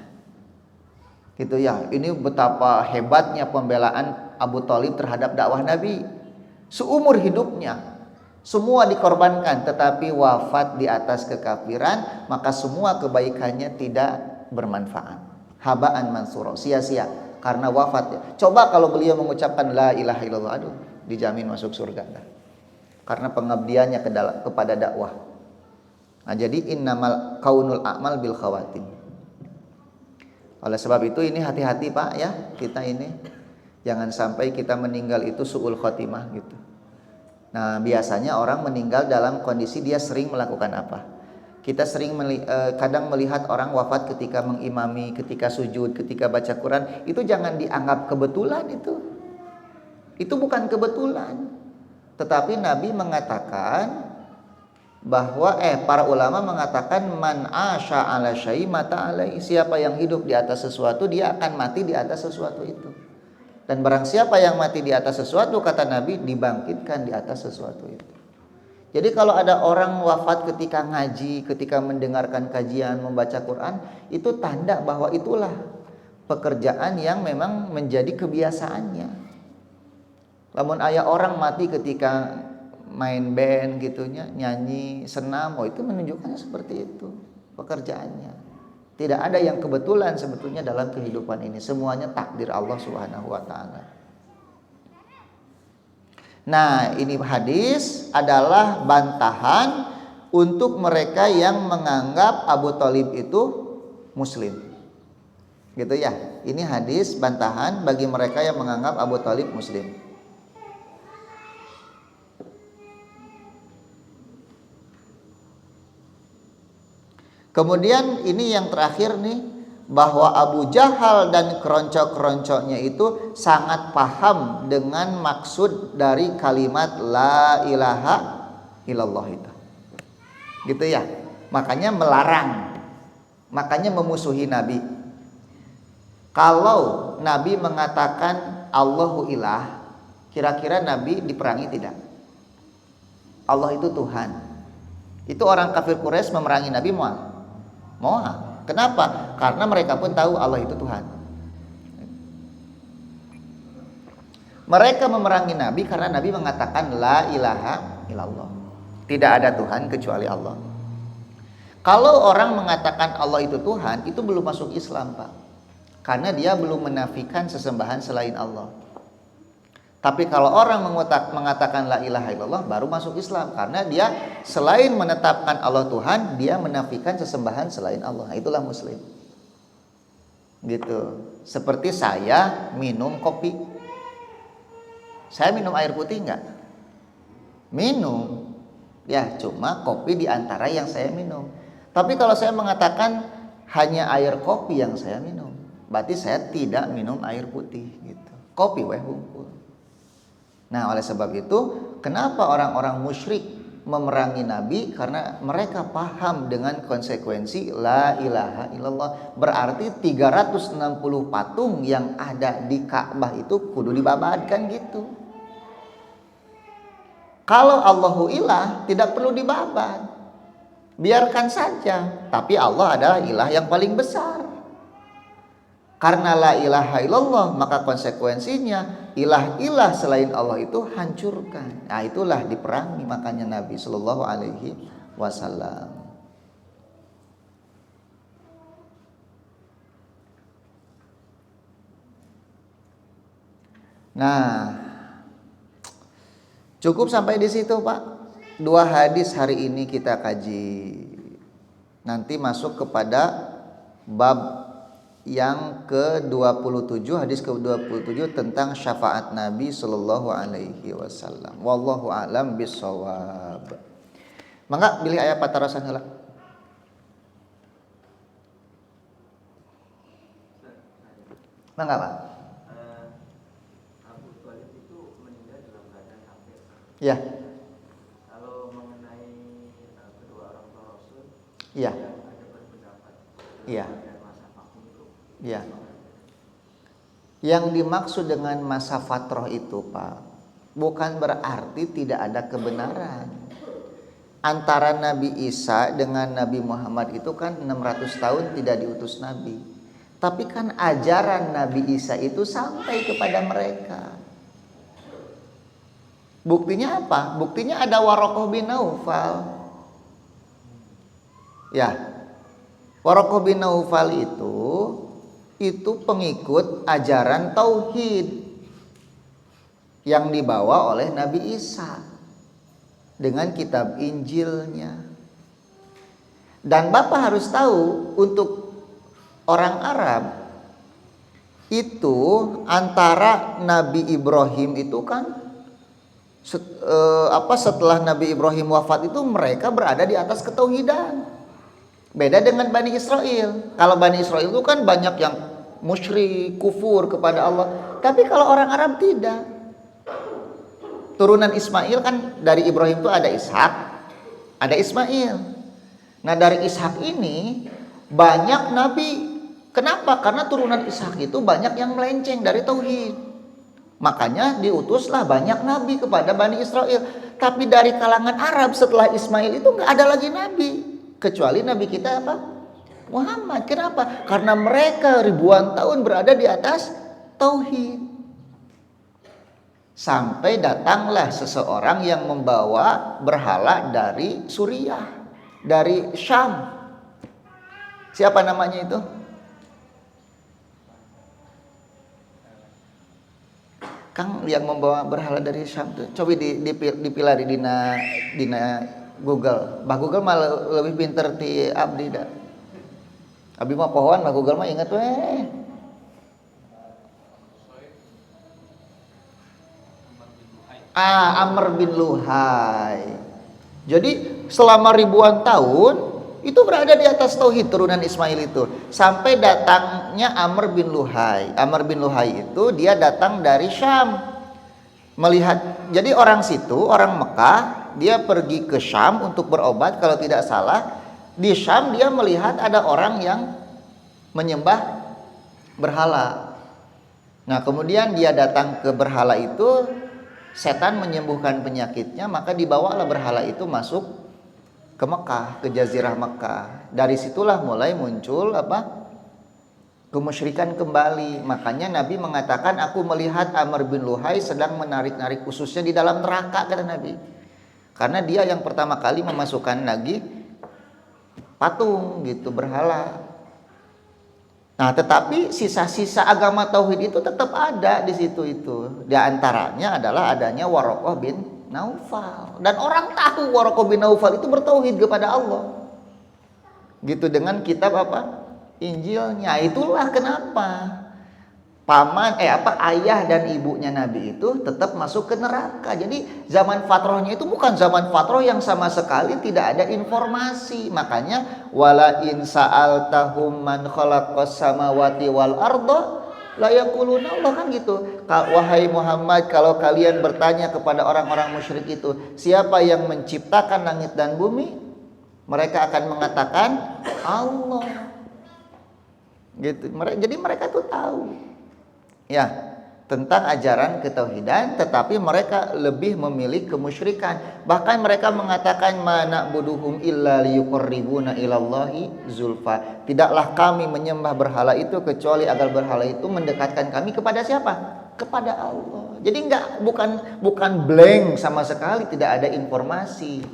Gitu ya. Ini betapa hebatnya pembelaan Abu Thalib terhadap dakwah Nabi. Seumur hidupnya semua dikorbankan, tetapi wafat di atas kekafiran, maka semua kebaikannya tidak bermanfaat. Habaan mansura, sia-sia karena wafat. Coba kalau beliau mengucapkan la ilaha illallah, aduh, dijamin masuk surga. Karena pengabdiannya kepada dakwah. Nah, jadi innamal kaunul a'mal bil khawatim. Oleh sebab itu ini hati-hati Pak ya, kita ini jangan sampai kita meninggal itu su'ul khotimah gitu. Nah, biasanya orang meninggal dalam kondisi dia sering melakukan apa? Kita sering kadang melihat orang wafat ketika mengimami, ketika sujud, ketika baca Quran, itu jangan dianggap kebetulan itu. Itu bukan kebetulan. Tetapi Nabi mengatakan bahwa para ulama mengatakan man asya ala syai mata alai, siapa yang hidup di atas sesuatu dia akan mati di atas sesuatu itu. Dan barang siapa yang mati di atas sesuatu, kata Nabi, dibangkitkan di atas sesuatu itu. Jadi kalau ada orang wafat ketika ngaji, ketika mendengarkan kajian, membaca Quran, itu tanda bahwa itulah pekerjaan yang memang menjadi kebiasaannya. Lamun aya orang mati ketika main band gitunya, nyanyi, senam, itu menunjukkannya seperti itu pekerjaannya. Tidak ada yang kebetulan sebetulnya dalam kehidupan ini, semuanya takdir Allah Subhanahu wa taala. Nah, ini hadis adalah bantahan untuk mereka yang menganggap Abu Thalib itu muslim. Gitu ya. Ini hadis bantahan bagi mereka yang menganggap Abu Thalib muslim. Kemudian ini yang terakhir nih, bahwa Abu Jahal dan keroncok-keroncoknya itu sangat paham dengan maksud dari kalimat la ilaha illallah itu. Gitu ya. Makanya melarang, makanya memusuhi Nabi. Kalau Nabi mengatakan Allahu ilah, kira-kira Nabi diperangi tidak? Allah itu Tuhan. Itu orang kafir Quraisy memerangi Nabi mual. Kenapa? Karena mereka pun tahu Allah itu Tuhan. Mereka memerangi Nabi karena Nabi mengatakan la ilaha illallah. Tidak ada Tuhan kecuali Allah. Kalau orang mengatakan Allah itu Tuhan, itu belum masuk Islam, Pak. Karena dia belum menafikan sesembahan selain Allah. Tapi kalau orang mengatakan la ilaha illallah, baru masuk Islam. Karena dia selain menetapkan Allah Tuhan, dia menafikan sesembahan selain Allah. Nah, itulah muslim. Gitu. Seperti saya minum kopi. Saya minum air putih enggak? Minum. Ya, cuma kopi di antara yang saya minum. Tapi kalau saya mengatakan hanya air kopi yang saya minum, berarti saya tidak minum air putih gitu. Kopi weh bungkul. Nah, oleh sebab itu, kenapa orang-orang musyrik memerangi Nabi? Karena mereka paham dengan konsekuensi la ilaha illallah. Berarti 360 patung yang ada di Ka'bah itu kudu dibabatkan gitu. Kalau Allahu ilah, tidak perlu dibabat. Biarkan saja. Tapi Allah adalah ilah yang paling besar. Karena la ilaha illallah, maka konsekuensinya ilah-ilah selain Allah itu hancurkan. Nah, itulah diperangi makanya Nabi Shallallahu Alaihi Wasallam. Nah, cukup sampai di situ, Pak. 2 hadis hari ini kita kaji. Nanti masuk kepada bab yang ke-27, hadis ke-27 tentang syafaat Nabi sallallahu alaihi wasallam. Wallahu a'lam bissawab. Mangga pilih aya patarasan heula. Mangga, Pak. Abu Thalib itu meninggal dalam keadaan kafir. Ya. Kalau mengenai kedua orang tua Rasul, Iya. ada berpendapat. Iya. Masa vakum itu. Iya. Yang dimaksud dengan masa fatrah itu, Pak, bukan berarti tidak ada kebenaran. Antara Nabi Isa dengan Nabi Muhammad itu kan 600 tahun tidak diutus Nabi. Tapi kan ajaran Nabi Isa itu sampai kepada mereka. Buktinya apa? Buktinya ada Waraqah bin Naufal. Ya. Waraqah bin Naufal itu pengikut ajaran tauhid yang dibawa oleh Nabi Isa dengan kitab Injilnya. Dan Bapak harus tahu, untuk orang Arab itu antara Nabi Ibrahim itu kan setelah Nabi Ibrahim wafat itu mereka berada di atas ketauhidan. Beda dengan Bani Israel. Kalau Bani Israel itu kan banyak yang musyrik, kufur kepada Allah. Tapi kalau orang Arab tidak. Turunan Ismail kan dari Ibrahim itu ada Ishak, ada Ismail. Nah dari Ishak ini banyak nabi. Kenapa? Karena turunan Ishak itu banyak yang melenceng dari tauhid. Makanya diutuslah banyak nabi kepada Bani Israel. Tapi dari kalangan Arab setelah Ismail itu nggak ada lagi nabi. Kecuali nabi kita apa? Muhammad. Kenapa? Karena mereka ribuan tahun berada di atas tauhid. Sampai datanglah seseorang yang membawa berhala dari Suriah, dari Syam. Siapa namanya itu? Kang yang membawa berhala dari Syam tuh. Coba dipilari dina Google. Bah Google mah lebih pinter ti abdi dah. Abdi mah pohon, bah Google mah ingat weh. Amr bin Luhai. Jadi selama ribuan tahun itu berada di atas tauhid turunan Ismail itu, sampai datangnya Amr bin Luhai. Amr bin Luhai itu dia datang dari Syam. Melihat, jadi orang situ, orang Mekah, dia pergi ke Syam untuk berobat kalau tidak salah. Di Syam dia melihat ada orang yang menyembah berhala. Nah, kemudian dia datang ke berhala itu, setan menyembuhkan penyakitnya, maka dibawalah berhala itu masuk ke Mekah, ke Jazirah Mekah. Dari situlah mulai muncul kemusyrikan kembali. Makanya Nabi mengatakan, aku melihat Amr bin Luhai sedang menarik-narik ususnya di dalam neraka, kata Nabi. Karena dia yang pertama kali memasukkan lagi patung gitu, berhala. Nah, tetapi sisa-sisa agama tauhid itu tetap ada di situ itu. Di antaranya adalah adanya Waraqah bin Naufal. Dan orang tahu Waraqah bin Naufal itu bertauhid kepada Allah. Gitu dengan kitab Injilnya. Itulah kenapa ayah dan ibunya Nabi itu tetap masuk ke neraka. Jadi zaman fatrahnya itu bukan zaman fatrah yang sama sekali tidak ada informasi. Makanya wala in sa'altahum man khalaqas samawati wal arda la yaquluna Allah, kan gitu. Wahai Muhammad, kalau kalian bertanya kepada orang-orang musyrik itu, siapa yang menciptakan langit dan bumi? Mereka akan mengatakan Allah. Gitu. Jadi mereka tuh tahu ya tentang ajaran ketauhidan, tetapi mereka lebih memilih kemusyrikan. Bahkan mereka mengatakan mana buduhum illa liyuqarribuna ilallahi zulfa. Tidaklah kami menyembah berhala itu kecuali agar berhala itu mendekatkan kami kepada siapa? Kepada Allah. Jadi bukan blank sama sekali, tidak ada informasi.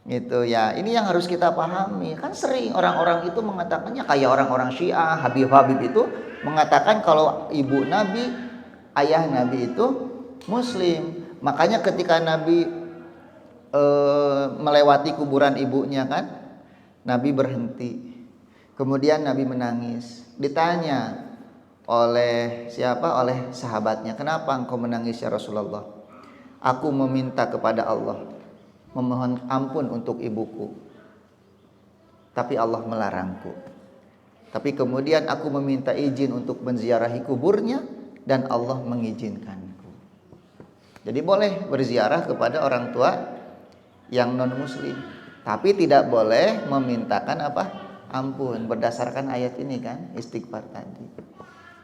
Gitu ya. Ini yang harus kita pahami. Kan sering orang-orang itu mengatakannya, kayak orang-orang Syiah, Habib-habib itu mengatakan kalau ibu Nabi, ayah Nabi itu Muslim. Makanya ketika Nabi melewati kuburan ibunya kan, Nabi berhenti. Kemudian Nabi menangis. ditanya oleh siapa? Oleh sahabatnya, kenapa engkau menangis ya Rasulullah? Aku meminta kepada Allah, memohon ampun untuk ibuku, tapi Allah melarangku. Tapi kemudian aku meminta izin untuk menziarahi kuburnya dan Allah mengizinkanku. Jadi boleh berziarah kepada orang tua yang non muslim, tapi tidak boleh memintakan apa? Ampun, berdasarkan ayat ini kan, istighfar tadi.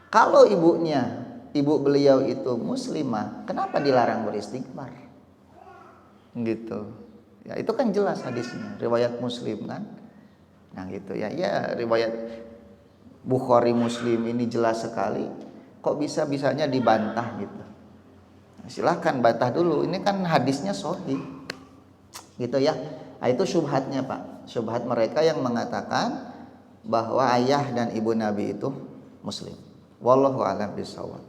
Kalau ibu beliau itu muslimah, kenapa dilarang beristighfar? Gitu. Ya, itu kan jelas hadisnya, riwayat Muslim kan. Nah, gitu ya. Ya, riwayat Bukhari Muslim ini jelas sekali. Kok bisa-bisanya dibantah gitu. Nah, silahkan bantah dulu. Ini kan hadisnya sahih. Gitu ya. Nah, itu syubhatnya, Pak. Syubhat mereka yang mengatakan bahwa ayah dan ibu Nabi itu muslim. Wallahu a'lam bishawab.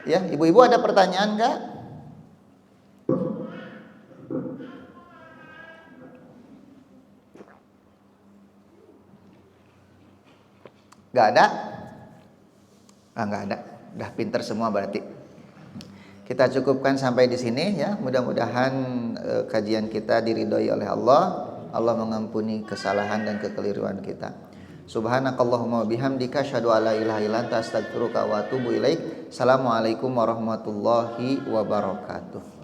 Ya, ibu-ibu ada pertanyaan enggak? Enggak ada? Enggak ada. Udah pinter semua berarti. Kita cukupkan sampai di sini ya. Mudah-mudahan kajian kita diridhoi oleh Allah. Allah mengampuni kesalahan dan kekeliruan kita. Subhanakallahumma bihamdika asyhadu an la ilaha illa anta astaghfiruka wa atubu ilaik. Assalamualaikum warahmatullahi wabarakatuh.